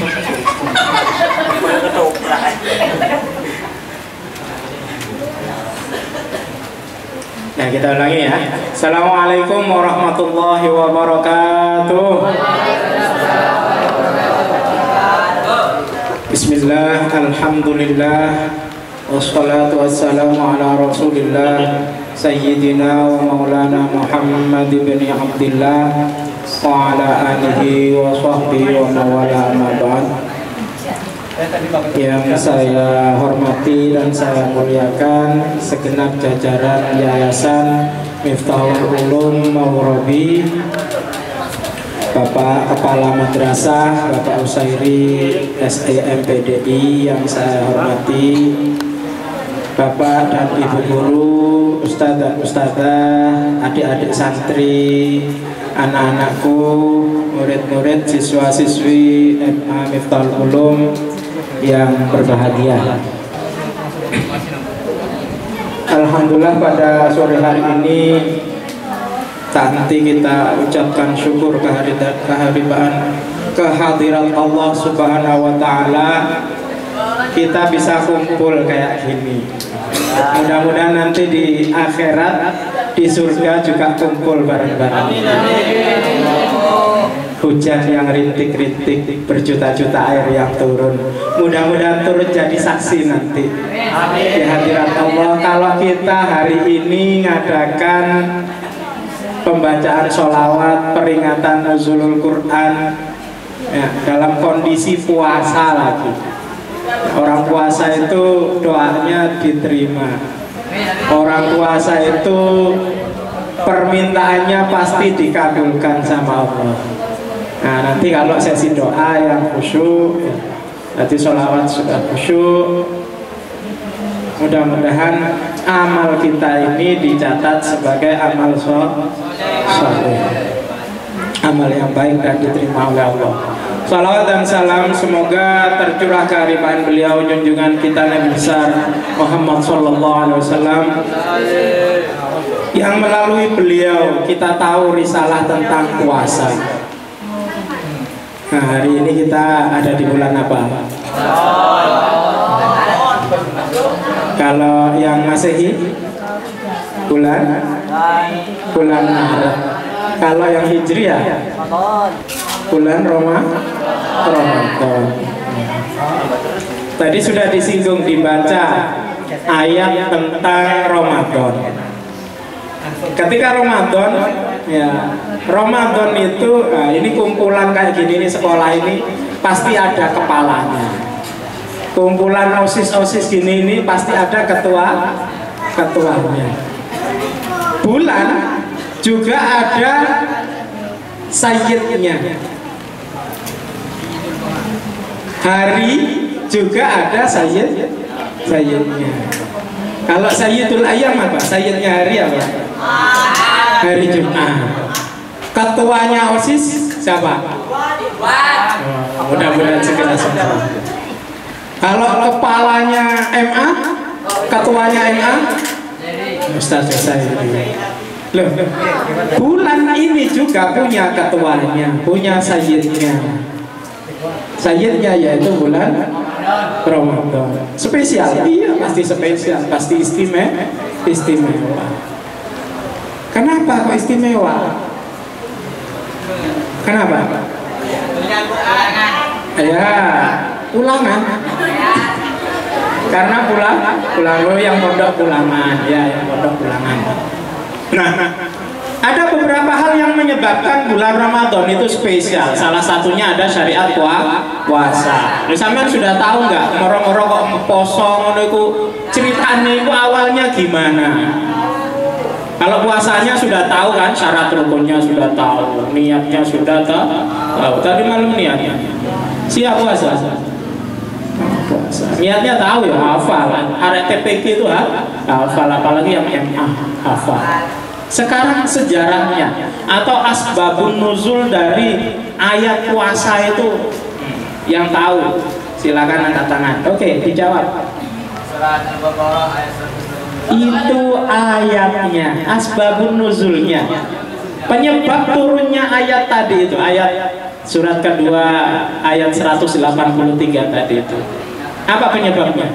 Nah, kita ulangi ya. Assalamualaikum warahmatullahi wabarakatuh. Bismillah, alhamdulillah, wassalatu wassalamu ala rasulillah Sayyidina wa maulana Muhammad bin Abdillah wa ala alihi wa sahbihi wa mawala amma ba'd. Yang saya hormati dan saya muliakan segenap jajaran Yayasan Miftahul Ulum Maghrabi, Bapak Kepala Madrasah, Bapak Usairi SDMPDI yang saya hormati, Bapak dan Ibu Guru, Ustadz dan Ustadzah, adik-adik santri, anak-anakku, murid-murid, siswa-siswi MA Miftahul Ulum yang berbahagia. Alhamdulillah pada sore hari ini tak nanti kita ucapkan syukur kehadiran Allah Subhanahu wa Ta'ala, kita bisa kumpul kayak gini. Mudah-mudahan nanti di akhirat, di surga juga kumpul bareng-bareng. Hujan yang rintik-rintik, berjuta-juta air yang turun, mudah-mudahan turut jadi saksi nanti di hadirat Allah. Kalau kita hari ini ngadakan pembacaan sholawat, peringatan nuzulul Quran ya, dalam kondisi puasa lagi. Orang puasa itu doanya diterima. Orang puasa itu permintaannya pasti dikabulkan sama Allah. Nah, nanti kalau sesi doa yang khusyuk, nanti sholawat sudah khusyuk, mudah-mudahan amal kita ini dicatat sebagai amal soleh, amal yang baik dan diterima oleh Allah. Salawat dan salam semoga tercurah keharibaan beliau junjungan kita Nabi besar Muhammad Sallallahu Alaihi Wasallam, yang melalui beliau kita tahu risalah tentang puasa. Nah, hari ini kita ada di bulan apa? Kalau yang Masehi bulan Maret. Kalau yang Hijriah bulan Ramadan. Tadi sudah disinggung, dibaca ayat tentang Ramadan. Ketika Ramadan, ya, Ramadan itu, nah, ini kumpulan kayak gini nih, sekolah ini pasti ada kepalanya. Kumpulan OSIS gini ini pasti ada ketuanya. Bulan juga ada sayyidnya. Hari juga ada sayyidnya. Kalau sayyidul ayam apa? Sayyidnya hari apa? Hari Jumat. Ketuanya OSIS siapa? Mudah-mudahan segera sembuh. Kalau kepalanya MA, ketuanya MA, Ustaz saya. Loh, bulan ini juga punya ketuanya, punya sayyidnya. Sayyidnya yaitu bulan Ramadan. Spesial, iya pasti spesial, pasti istimewa. Kenapa kok istimewa? Kenapa? Ya, ulangan. Karena pulang yang pondok ulangan, ya yang pondok ulangan. Nah, Ada beberapa hal yang menyebabkan bulan Ramadan itu spesial. Salah satunya ada syariat puasa. Lu sampean sudah tahu nggak moro-moro kok poso ngono iku ceritane iku awalnya gimana? Kalau puasanya sudah tahu kan, syarat rukunnya sudah tahu, niatnya sudah tahu. Tadi malam niatnya. Siap puasa. Niatnya tahu ya, hafal. Arek TPK itu hafal, apalagi yang MA hafal. Sekarang sejarahnya atau asbabun nuzul dari ayat puasa itu yang tahu silakan angkat tangan. Oke, dijawab. Surat Al-Baqarah ayat 100. Itu ayatnya, asbabun nuzulnya. Penyebab turunnya ayat tadi itu, ayat surat kedua ayat 183 tadi itu. Apa penyebabnya?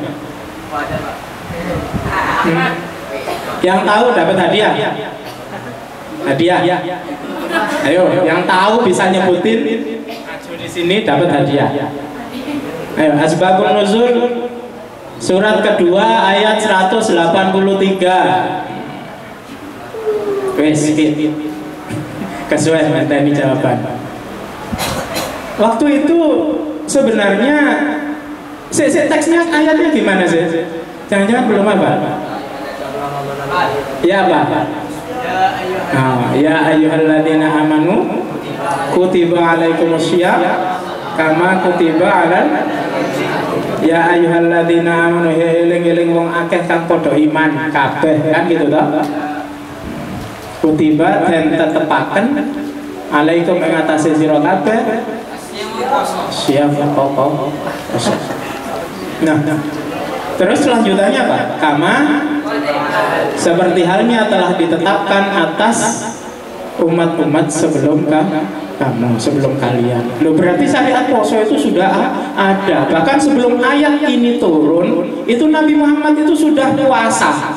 Yang tahu dapat hadiah. Hadiah. Ayo, yang tahu bisa nyebutin. Maju di sini dapat hadiah. Ayo, asbabun nuzul surat kedua ayat 183. Wes, kesuai ini jawaban. Waktu itu sebenarnya teksnya ayatnya gimana sih? Jangan-jangan belum apa? Ya apa? Ya ayyuhalladzina amanu kutiba alaikumussyiyam kama kutiba alal ya ayyuhalladzina amanu eling-eling wong akeh kang padha iman kabeh kan gitu toh. Kutiba dan tetepaken alaikum ing atase sira kabeh siap apa. Nah, terus selanjutnya apa? Kama seperti halnya telah ditetapkan atas umat-umat sebelum kamu, sebelum kalian. Loh, berarti syariat puasa itu sudah ada. Bahkan sebelum ayat ini turun, itu Nabi Muhammad itu sudah puasa.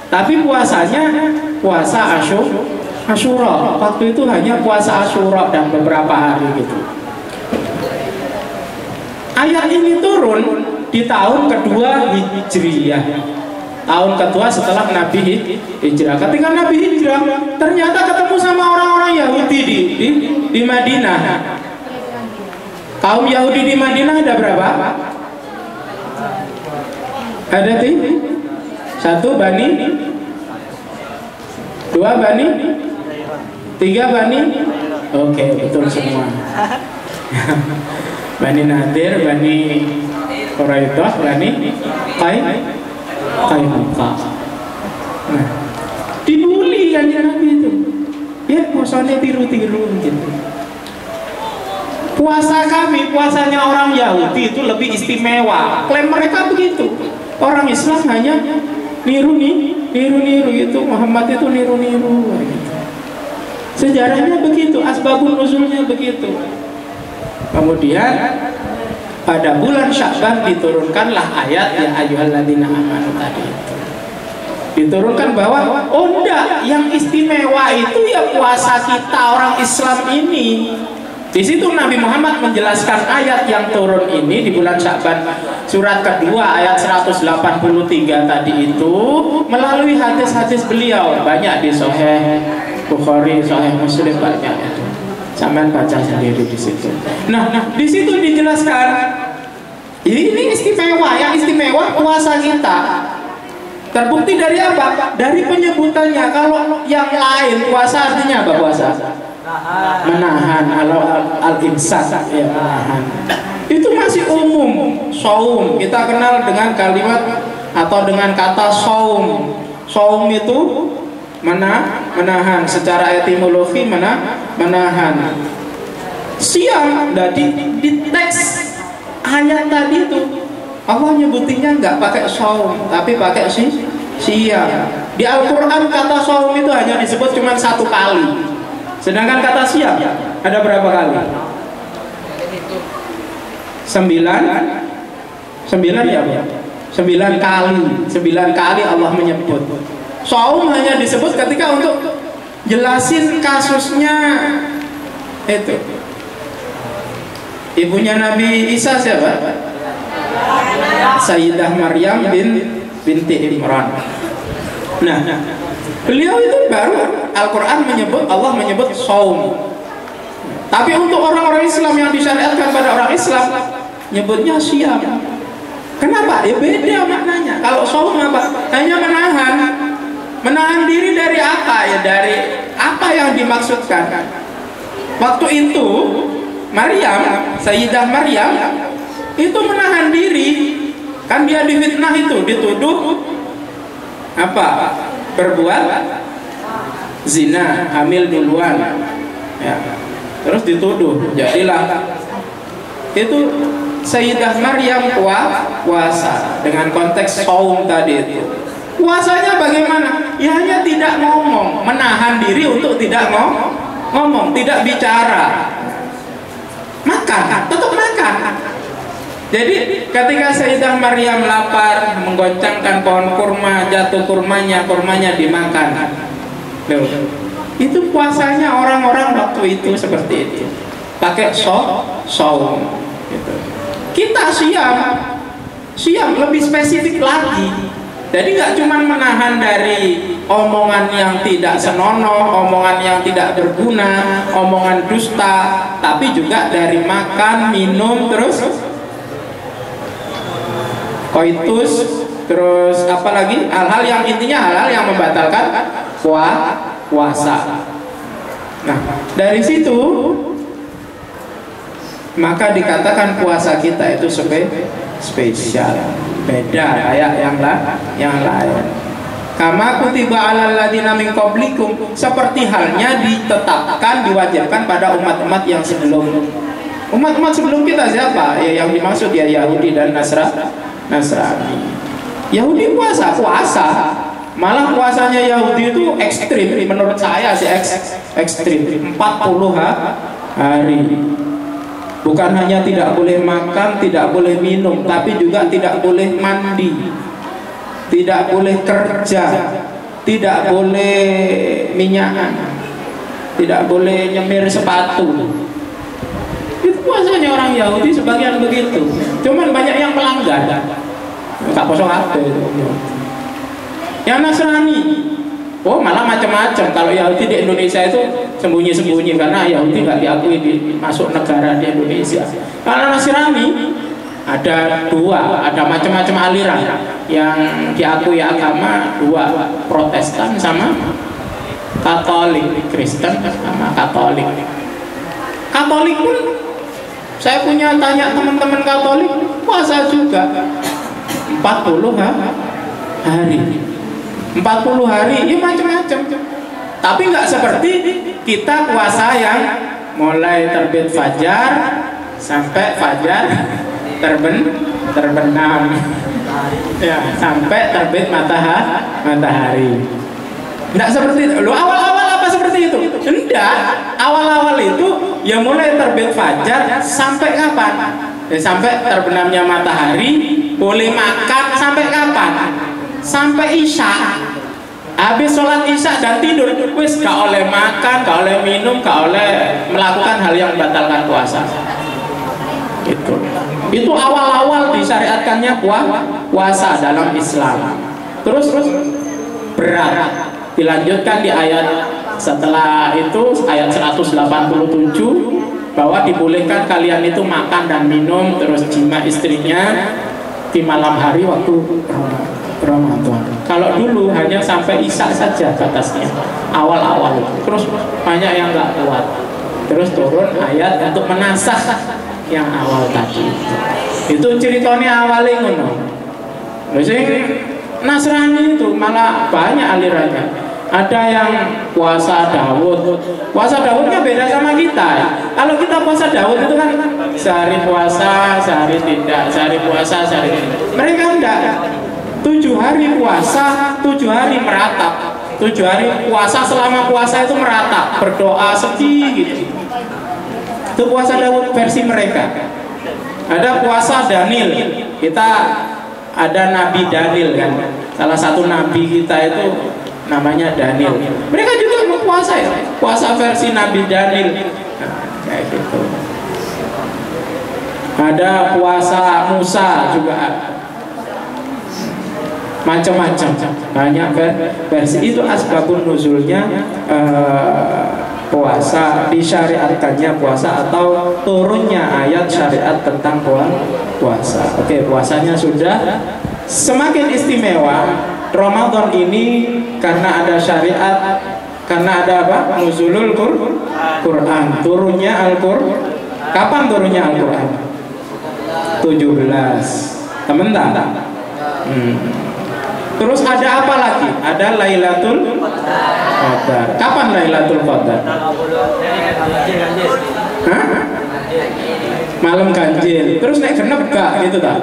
Tapi puasanya puasa Asyura. Waktu itu hanya puasa Asyura dan beberapa hari gitu. Ayat ini turun di tahun kedua Hijriyah. Tahun kedua setelah Nabi hijrah. Ketika Nabi hijrah, ternyata ketemu sama orang-orang Yahudi di Madinah. Kaum Yahudi di Madinah ada berapa? Ada 1 Bani, 2 Bani, 3 Bani. Oke, betul semua. Bani Nadir, Bani Quraidah, Bani Qainuqa. Nah, dibully kan Nabi itu. Ya, puasanya tiru-tiru gitu. Puasa kami, puasanya orang Yahudi itu lebih istimewa. Klaim mereka begitu. Orang Islam hanya niru itu, Muhammad itu niru-niru gitu. Sejarahnya begitu, asbabun nuzulnya begitu. Kemudian pada bulan Sya'ban diturunkanlah ayat ya ayyuhalladzina amanu tadi itu. Diturunkan bahwa enggak, yang istimewa itu ya puasa kita orang Islam ini. Di situ Nabi Muhammad menjelaskan ayat yang turun ini di bulan Sya'ban surat kedua ayat 183 tadi itu melalui hadis-hadis beliau, banyak di Sahih Bukhari, Sahih Muslim banyak itu. Sampai baca sendiri di situ. Nah, di situ dijelaskan ini istimewa, yang istimewa puasa kita. Terbukti dari apa? Dari penyebutannya. Kalau yang lain puasa artinya apa puasa? Menahan, al-imsak ya, menahan. Itu masih umum. Shaum kita kenal dengan kalimat atau dengan kata shaum. Shaum itu menahan, secara etimologi menahan. Siang di teks ayat tadi itu Allah nyebutinnya nggak pakai shaum tapi pakai siang. Di Al-Quran kata shaum itu hanya disebut cuma 1 kali, sedangkan kata siang ada berapa kali? 9 ya, 9 kali. 9 kali Allah menyebut. Shaum hanya disebut ketika untuk jelasin kasusnya itu. Ibunya Nabi Isa siapa? Sayyidah Maryam binti Imran. Nah, beliau itu baru Al-Quran menyebut, Allah menyebut saum. Tapi untuk orang-orang Islam yang disyariatkan pada orang Islam, nyebutnya siam. Kenapa? Ya beda maknanya. Kalau saum apa? Hanya menahan diri dari apa? Ya dari apa yang dimaksudkan. Waktu itu Maryam, Sayyidah Maryam itu menahan diri. Kan dia difitnah itu, dituduh apa? Berbuat zina, hamil duluan. Ya. Terus dituduh, jadilah itu Sayyidah Maryam puasa dengan konteks saum tadi itu. Puasanya bagaimana? Ya hanya tidak ngomong, menahan diri untuk tidak ngomong, tidak bicara. Makan, tetap makan. Jadi ketika Sayyidah Maryam lapar, menggoncangkan pohon kurma, jatuh kurmanya dimakan. Loh, itu puasanya orang-orang waktu itu seperti itu, pakai saum gitu. Kita siam lebih spesifik lagi. Jadi nggak cuma menahan dari omongan yang tidak senonoh, omongan yang tidak berguna, omongan dusta, tapi juga dari makan, minum, terus koitus, terus apalagi hal-hal yang intinya hal-hal yang membatalkan puasa. Nah, dari situ maka dikatakan puasa kita itu spesial, beda kayak yang lain. Kama kutiba alal ladzina min qablikum, seperti halnya ditetapkan, diwajibkan pada umat-umat yang sebelum. Umat-umat sebelum kita siapa? Ya yang dimaksud ya Yahudi dan Nasrani. Yahudi puasa. Malah puasanya Yahudi itu ekstrim, menurut saya sih ekstrim, 40 hari. Bukan hanya tidak boleh makan, tidak boleh minum, tapi juga tidak boleh mandi, tidak boleh kerja, tidak boleh minyakan, tidak boleh nyemir sepatu. Itu puasanya orang Yahudi sebagian begitu. Cuman banyak yang melanggar. Tak kosong apa itu. Yang Nasrani, oh malah macam-macam. Kalau Yahudi di Indonesia itu sembunyi-sembunyi karena Yahudi nggak diakui masuk negara di Indonesia. Kalau Nasrani ada dua, ada macam-macam aliran yang diakui agama dua, Protestan sama Katolik, Kristen sama Katolik. Katolik pun saya punya tanya teman-teman Katolik puasa juga 40 hari. 40 hari, ya macam-macam. Tapi nggak seperti kita puasa yang mulai terbit fajar sampai fajar terbenam, ya, sampai terbit matahari. Nggak seperti itu. Lo awal-awal apa seperti itu? Enggak. Awal-awal itu ya mulai terbit fajar sampai kapan? Ya, sampai terbenamnya matahari. Boleh makan sampai kapan? Sampai isya. Habis sholat isya dan tidur, wis gak oleh makan, gak oleh minum, gak oleh melakukan hal yang membatalkan puasa. Itu awal-awal disyariatkannya puasa dalam Islam. Terus berat. Dilanjutkan di ayat setelah itu, ayat 187, bahwa dibolehkan kalian itu makan dan minum terus jima istrinya di malam hari waktu Ramadan. Kalau dulu hanya sampai isya saja batasnya, awal-awal. Terus banyak yang nggak kuat. Terus turun ayat untuk menasah yang awal tadi. Itu ceritanya awalnya ngono. Nasrani itu malah banyak alirannya. Ada yang puasa Daud. Puasa Daudnya beda sama kita. Kalau kita puasa Daud itu kan sehari puasa, sehari tidak, sehari puasa, sehari tidak. Mereka enggak. 7 hari puasa, 7 hari meratap. 7 hari puasa, selama puasa itu meratap, berdoa sedih gitu. Itu puasa Daud versi mereka. Ada puasa Daniel. Kita ada Nabi Daniel kan. Salah satu nabi kita itu namanya Daniel. Mereka juga mau puasa ya. Puasa versi Nabi Daniel. Nah, kayak gitu. Ada puasa Musa juga. macam-macam, banyak versi. Itu asbabun nuzulnya puasa, disyariatkannya puasa atau turunnya ayat syariat tentang puasa. Oke, puasanya sudah. Semakin istimewa Ramadan ini karena ada syariat, karena ada apa? Nuzulul Quran, turunnya Al-Quran. Kapan turunnya Al-Quran? 17. Temen tak? Terus ada apa lagi? Ada Lailatul Qadar. Kapan Lailatul Qadar? Hah? Malam ganjil. Terus naik genep gak gitu tak?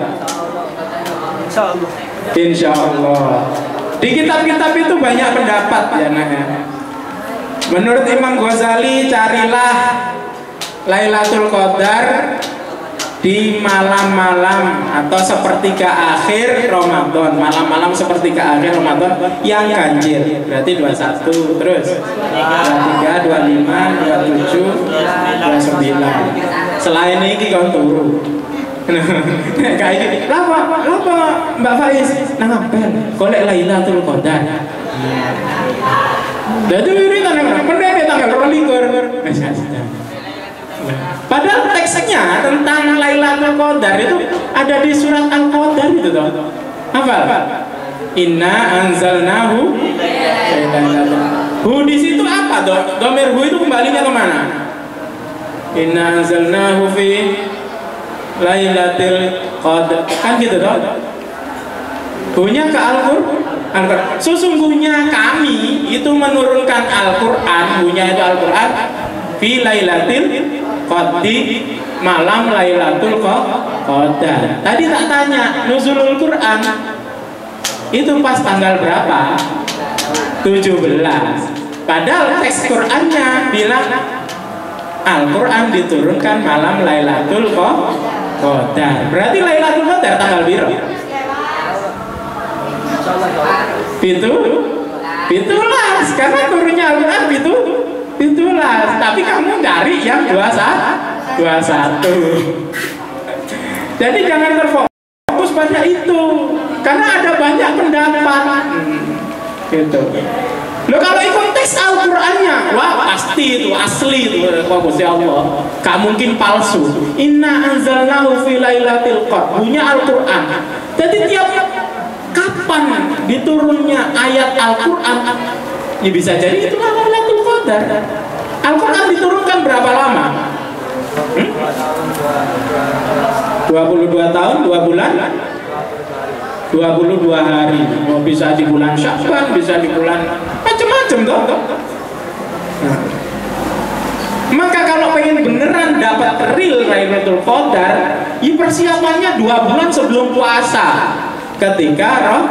Insya Allah. Di kitab-kitab itu banyak pendapat ya nak ya. Menurut Imam Ghazali, carilah Lailatul Qadar di malam-malam atau sepertiga akhir Ramadan, malam-malam sepertiga akhir Ramadan yang ganjil. Berarti 21, terus 23, 25, 27, 29. Selain ini kau turu. Kayak gini, lapa Mbak Faiz, nangapen, kolek Lailatul Qadar. Jadi ini tanggal pendek tanggal 22. Padahal teksnya tentang Lailatul Qadar itu ada di surat Al-Qadar itu toh. Apa? Inna anzalnahu. Hu di situ apa toh? Domir hu itu kembalinya kemana? Inna anzalnahu fi Lailatul Qadar. Kan gitu toh? Hunya ke Al-Qur'an. Sesungguhnya kami itu menurunkan Al-Qur'an, hunya itu Al-Qur'an fi Lailatul Qadar, malam Lailatul Qadar. Tadi tak tanya nuzulul Quran itu pas tanggal berapa? 17. Padahal teks Qurannya bilang Al-Quran diturunkan malam Lailatul Qadar. Berarti Lailatul Qadar tanggal biru? Pitulas, karena turunnya Al-Quran pitulas. Tapi kamu cari yang 21. Jadi jangan terfokus pada itu, karena ada banyak pendapat. Gitu. Lo kalau ikut teks Al-Qur'annya, wah pasti itu asli itu, Gusti Allah. Gak mungkin palsu. Inna anzalnahu fi lailatul qadar. Punya Al-Qur'an. Jadi tiap kapan diturunnya ayat Al-Qur'an, ya bisa jadi itulah Lailatul Qadar. Al-Qur'an diturunkan berapa lama? 22 tahun, 2 bulan, 22 hari. Oh, bisa di bulan Sya'ban, bisa di bulan macam-macam toh. Nah. Maka kalau pengen beneran dapat real Lailatul Qadar, ya persiapannya 2 bulan sebelum puasa. Ketika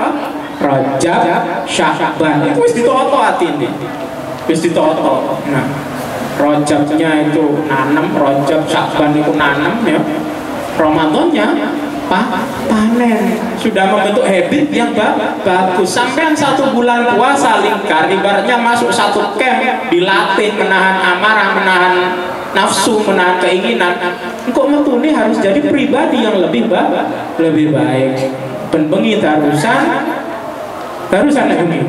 Rajab, Sya'ban itu wis ditoto atine. Wis ditoto. Nah, Rajabnya itu nanem, Rajab, Sya'ban itu nanem ya. Ramadannya panen, sudah membentuk habit yang bagus. Sampai 1 bulan puasa lingkar, ibaratnya masuk 1 camp, dilatih menahan amarah, menahan nafsu, menahan keinginan. Kok metune harus jadi pribadi yang lebih baik. Benbengi darusan ini.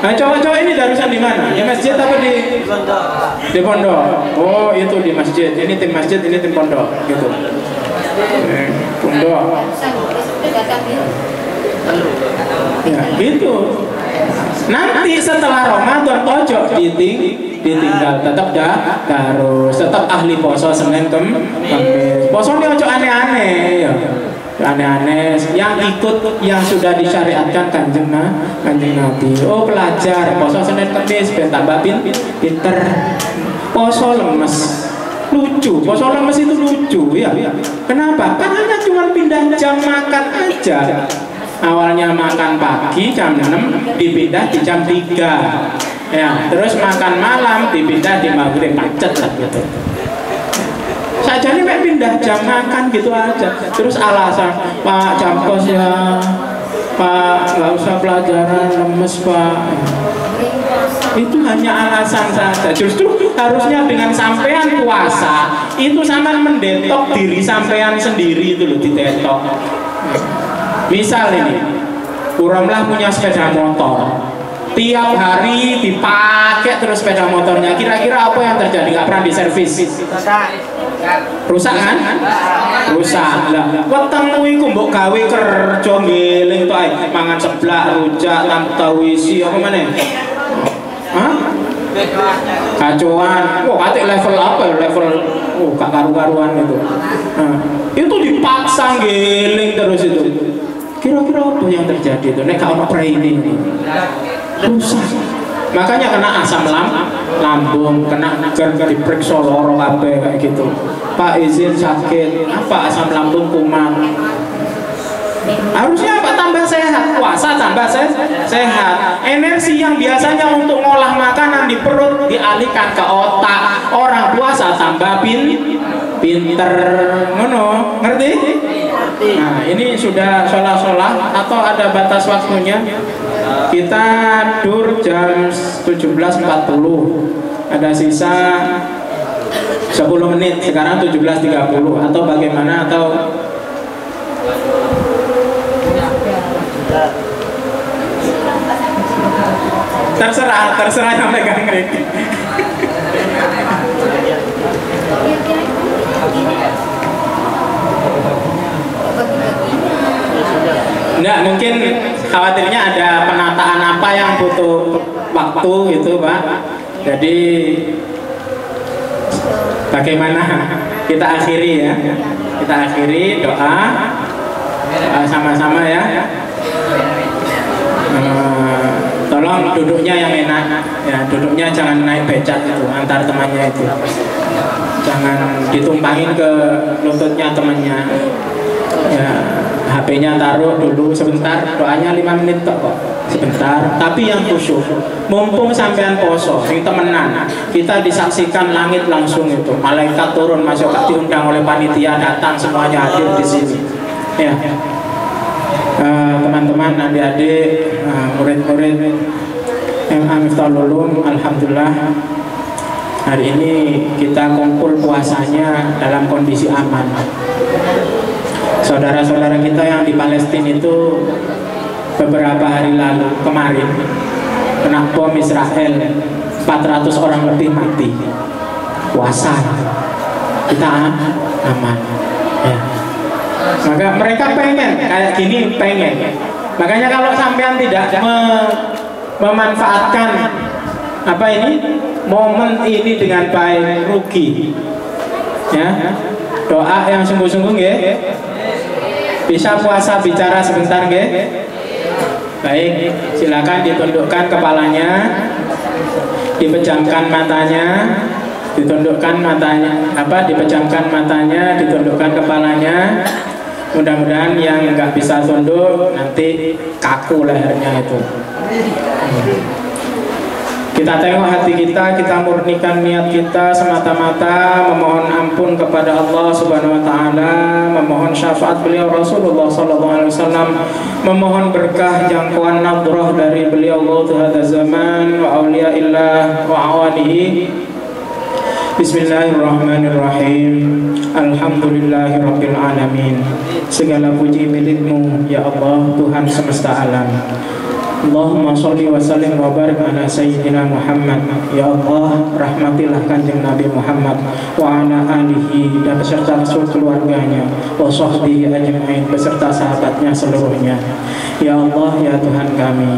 Nah, cowok-cowok ini darusan di mana? Di masjid apa di pondok? Oh, itu di masjid. Ini tim masjid, ini tim pondok, gitu. Pondok. Ya, gitu. Nanti setelah Ramadan ojo ditinggal, tetap harus tetap ahli poso Senin Kamis. Posone ojo aneh-aneh ya. Aneh-aneh yang ikut yang sudah disyariatkan kanjeng Nabi. Oh, pelajar poso Senin Kamis ben tambah pinter. Poso lemes lucu, poso lemes itu lucu ya. Kenapa? Karena cuma pindah jam makan aja. Awalnya makan pagi jam 6 dipindah di jam 3 ya, terus makan malam dipindah di maghrib, macet lah gitu. Saja nih pindah jam makan gitu aja. Terus alasan Pak Jamkos ya, Pak nggak usah pelajaran lemes Pak. Itu hanya alasan saja. Justru harusnya dengan sampean puasa itu sama mendetok diri sampean sendiri itu loh, didetok. Misal ini Uramlah punya sepeda motor, tiap hari dipakai terus sepeda motornya. Kira-kira apa yang terjadi? Nggak pernah diservis. Rusak kan? Rusak lah. Wetengmu iku mbok gawe kerja ngeling tok ae. Mangan seblak, rujak, tahu isi apa meneh? Hah? Kacauan. Wah, katik level apa? Level gak karu-karuan itu. Nah, itu dipaksa ngeling terus itu. Kira-kira apa yang terjadi itu? Nek gak ono training. Rusak. Makanya kena asam lambung, kena diperiksa loro kabeh kayak gitu. Pak izin sakit, apa asam lambung kuman. Harusnya apa? Tambah sehat, puasa tambah sehat. Energi yang biasanya untuk ngolah makanan di perut dialihkan ke otak. Orang puasa tambah pinter, ngono, ngerti? Nah, ini sudah sholat atau ada batas waktunya? Kita dur jam 17.40, ada sisa 10 menit, sekarang 17.30 atau bagaimana, atau terserah yang megang kritik. Enggak, mungkin khawatirnya ada penataan apa yang butuh waktu gitu, Pak. Jadi bagaimana kita akhiri ya? Kita akhiri doa sama-sama ya. Tolong duduknya yang enak ya, duduknya jangan naik becak itu antar temannya itu, jangan ditumpangin ke lututnya temannya ya. HP-nya taruh dulu sebentar, doanya 5 menit kok sebentar, tapi yang khusyuk. Mumpung sampean poso sing temenan, kita disaksikan langit langsung itu, malaikat turun masuk, diundang oleh panitia, datang semuanya hadir di sini ya. Teman-teman, adik-adik, murid-murid MA Miftahul Ulum, alhamdulillah hari ini kita kumpul puasanya dalam kondisi aman. Saudara-saudara kita yang di Palestina itu beberapa hari lalu kemarin kena bom Israel, 400 orang lebih mati. Puasa kita aman ya. Maka mereka pengen kayak gini, pengen. Makanya kalau sampean tidak memanfaatkan apa ini momen ini dengan baik, rugi ya. Doa yang sungguh-sungguh ya. Bisa puasa bicara sebentar nggih? Baik, silakan ditundukkan kepalanya, dipejamkan matanya, ditundukkan matanya, dipejamkan matanya, ditundukkan kepalanya. Mudah-mudahan yang nggak bisa tunduk nanti kaku lehernya itu. Kita tengok hati kita murnikan niat kita semata-mata memohon ampun kepada Allah Subhanahu wa taala, memohon syafaat beliau Rasulullah sallallahu alaihi wasallam, memohon berkah jangkauan nadrah dari beliau Allah zaman wa auliyaillah wa awalihi. Bismillahirrahmanirrahim. Alhamdulillahirabbil alamin. Segala puji milikmu ya Allah, Tuhan semesta alam. Allahumma sholli wa sallim wa barik ala sayyidina Muhammad. Ya Allah, rahmatilah kanjeng Nabi Muhammad wa ala alihi dan beserta keluarganya, wa sahbihi ajma'in beserta sahabatnya seluruhnya. Ya Allah, ya Tuhan kami,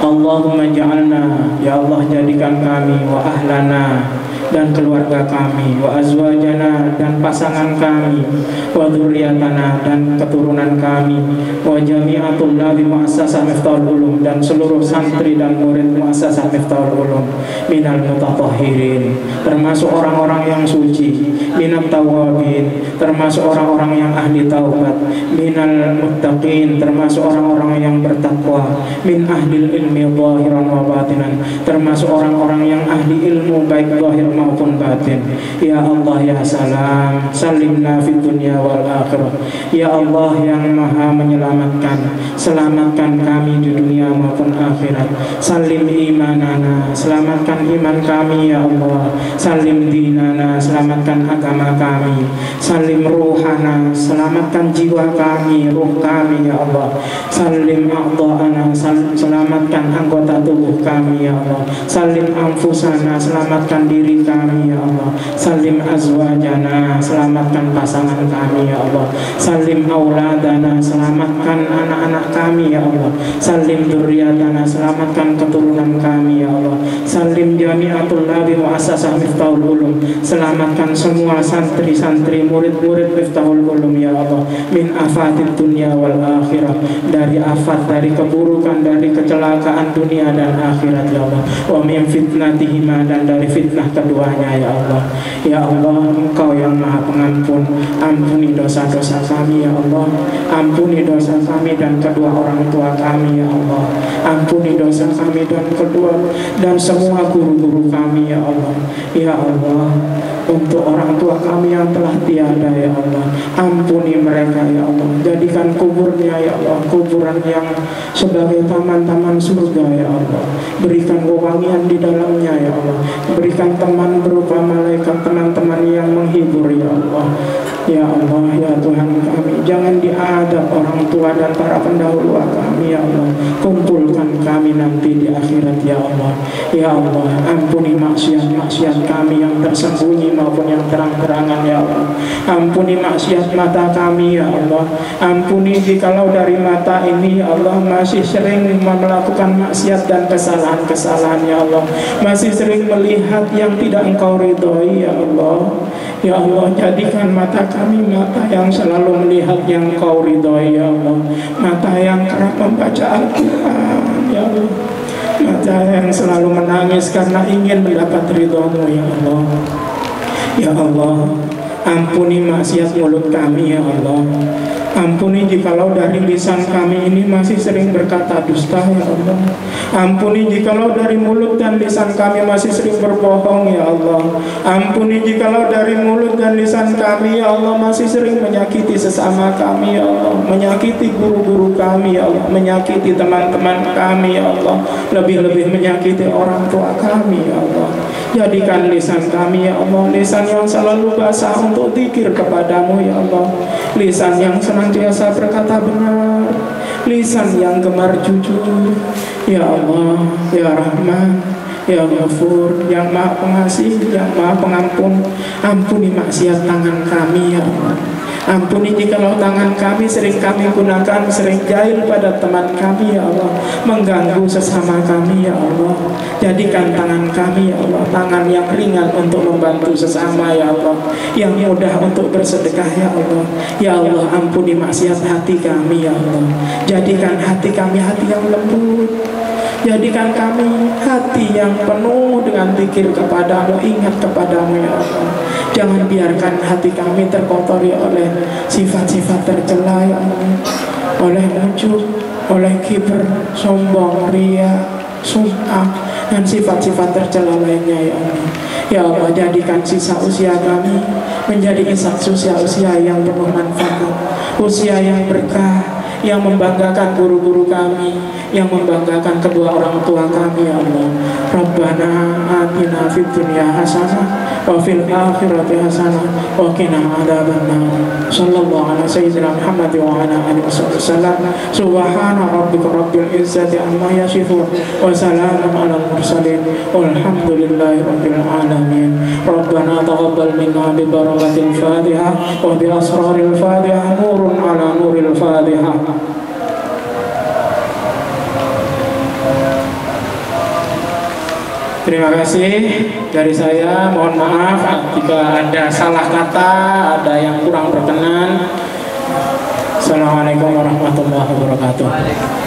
Allahumma ja'alna, ya Allah jadikan kami, wa ahlana dan keluarga kami, wa azwajana dan pasangan kami, wa dzurriyyatana dan keturunan kami, wa jami'atul ladzi muassasah Miftahul Ulum dan seluruh santri dan murid muassasah Miftahul Ulum minal mutatahhirin, termasuk orang-orang yang suci, minat tawabin, termasuk orang-orang yang ahli taubat, minal muttaqin, termasuk orang-orang yang bertakwa, min ahlil ilmi zahiran wa batinan, termasuk orang-orang yang ahli ilmu baik zahir maupun batin. Ya Allah ya salam, salimna fid dunya wal akhirah. Ya Allah yang maha menyelamatkan, selamatkan kami di dunia maupun akhirat. Salim imanana, selamatkan iman kami ya Allah. Salim dinana, selamatkan agama kami. Salim ruhana, selamatkan jiwa kami, ruh kami ya Allah. Salim a'dha'ana, selamatkan anggota tubuh kami ya Allah. Salim anfusana, selamatkan diri kami ya Allah. Salim azwajana, selamatkan pasangan kami ya Allah. Salim auladana, selamatkan anak-anak kami ya Allah. Salim dzurriyyatana, selamatkan keturunan kami ya Allah. Salim jami'atul labi muassasah Miftahul Ulum, selamatkan semua santri-santri murid-murid Miftahul Ulum ya Allah. Min afatid dunya wal akhirah, dari afat, dari keburukan, dari kecelakaan dunia dan akhirat ya Allah. Wa min fitnatihima, dan dari fitnah keduanya ya Allah. Ya Allah, Engkau yang maha pengampun, ampuni dosa-dosa kami ya Allah. Ampuni dosa kami dan kedua orang tua kami ya Allah. Ampuni dosa kami dan kedua dan semua guru-guru kami ya Allah. Ya Allah, untuk orang tua kami yang telah tiada ya Allah, ampuni mereka ya Allah. Jadikan kuburnya ya Allah kuburan yang sebagai taman-taman surga ya Allah. Berikan wewangian di dalamnya ya Allah. Berikan teman berupa malaikat, teman-teman yang menghibur ya Allah. Ya Allah, ya Tuhan kami, jangan diadab orang tua dan para pendahulu kami ya Allah. Kumpulkan kami nanti di akhirat ya Allah. Ya Allah, ampuni maksiat-maksiat kami yang tersembunyi maupun yang terang-terangan ya Allah. Ampuni maksiat mata kami ya Allah. Ampuni jikalau dari mata ini ya Allah masih sering melakukan maksiat dan kesalahan-kesalahan ya Allah. Masih sering melihat yang tidak Engkau ridhoi ya Allah. Ya Allah, jadikan mata kami mata yang selalu melihat yang Kau ridhoi ya Allah. Mata yang kerap membaca Al-Quran ya Allah. Mata yang selalu menangis karena ingin mendapat ridho-Mu ya Allah. Ya Allah, ampuni maksiat mulut kami ya Allah. Ampuni jikalau dari lisan kami ini masih sering berkata dusta ya Allah. Ampuni jikalau dari mulut dan lisan kami masih sering berbohong ya Allah. Ampuni jikalau dari mulut dan lisan kami ya Allah masih sering menyakiti sesama kami ya Allah. Menyakiti guru-guru kami ya Allah. Menyakiti teman-teman kami ya Allah. Lebih-lebih menyakiti orang tua kami ya Allah. Jadikan lisan kami ya Allah lisan yang selalu basah untuk zikir kepadamu ya Allah. Lisan yang senantiasa berkata benar, lisan yang gemar jujur ya Allah. Ya Rahman, ya Ghafur, yang maha pengasih, yang maha pengampun. Ampuni maksiat tangan kami ya Allah. Ampuni jikalau tangan kami sering kami gunakan, sering jahil pada teman kami ya Allah, mengganggu sesama kami ya Allah. Jadikan tangan kami ya Allah tangan yang ringan untuk membantu sesama ya Allah, yang mudah untuk bersedekah ya Allah. Ya Allah, ampuni maksiat hati kami ya Allah. Jadikan hati kami hati yang lembut. Jadikan kami hati yang penuh dengan zikir kepadamu, ingat kepadamu ya Allah. Jangan biarkan hati kami terkotori oleh sifat-sifat tercela ya Allah. Oleh ujub, oleh kibr, sombong, ria, sum'ah, dan sifat-sifat tercela lainnya ya Allah. Ya Allah, jadikan sisa usia kami menjadi usia yang penuh manfaat, usia yang berkah, yang membanggakan guru-guru kami, yang membanggakan kedua orang tua kami ya Allah. Rabbana atina fid dunya hasanah wa fil akhirati hasanah wa qina adzabannar. Sallallahu ala sayyidina Muhammad wa ala alihi wasallam. Subhana rabbika rabbil izzati amma yasifun wa salamun alal mursalin walhamdulillahi rabbil alamin. Rabbana taqabbal minna bi barakatil Fatihah wa bi asraril Fatihah, nurun ala nuril Fatihah. Terima kasih dari saya. Mohon maaf jika ada salah kata, ada yang kurang berkenan. Assalamualaikum warahmatullahi wabarakatuh.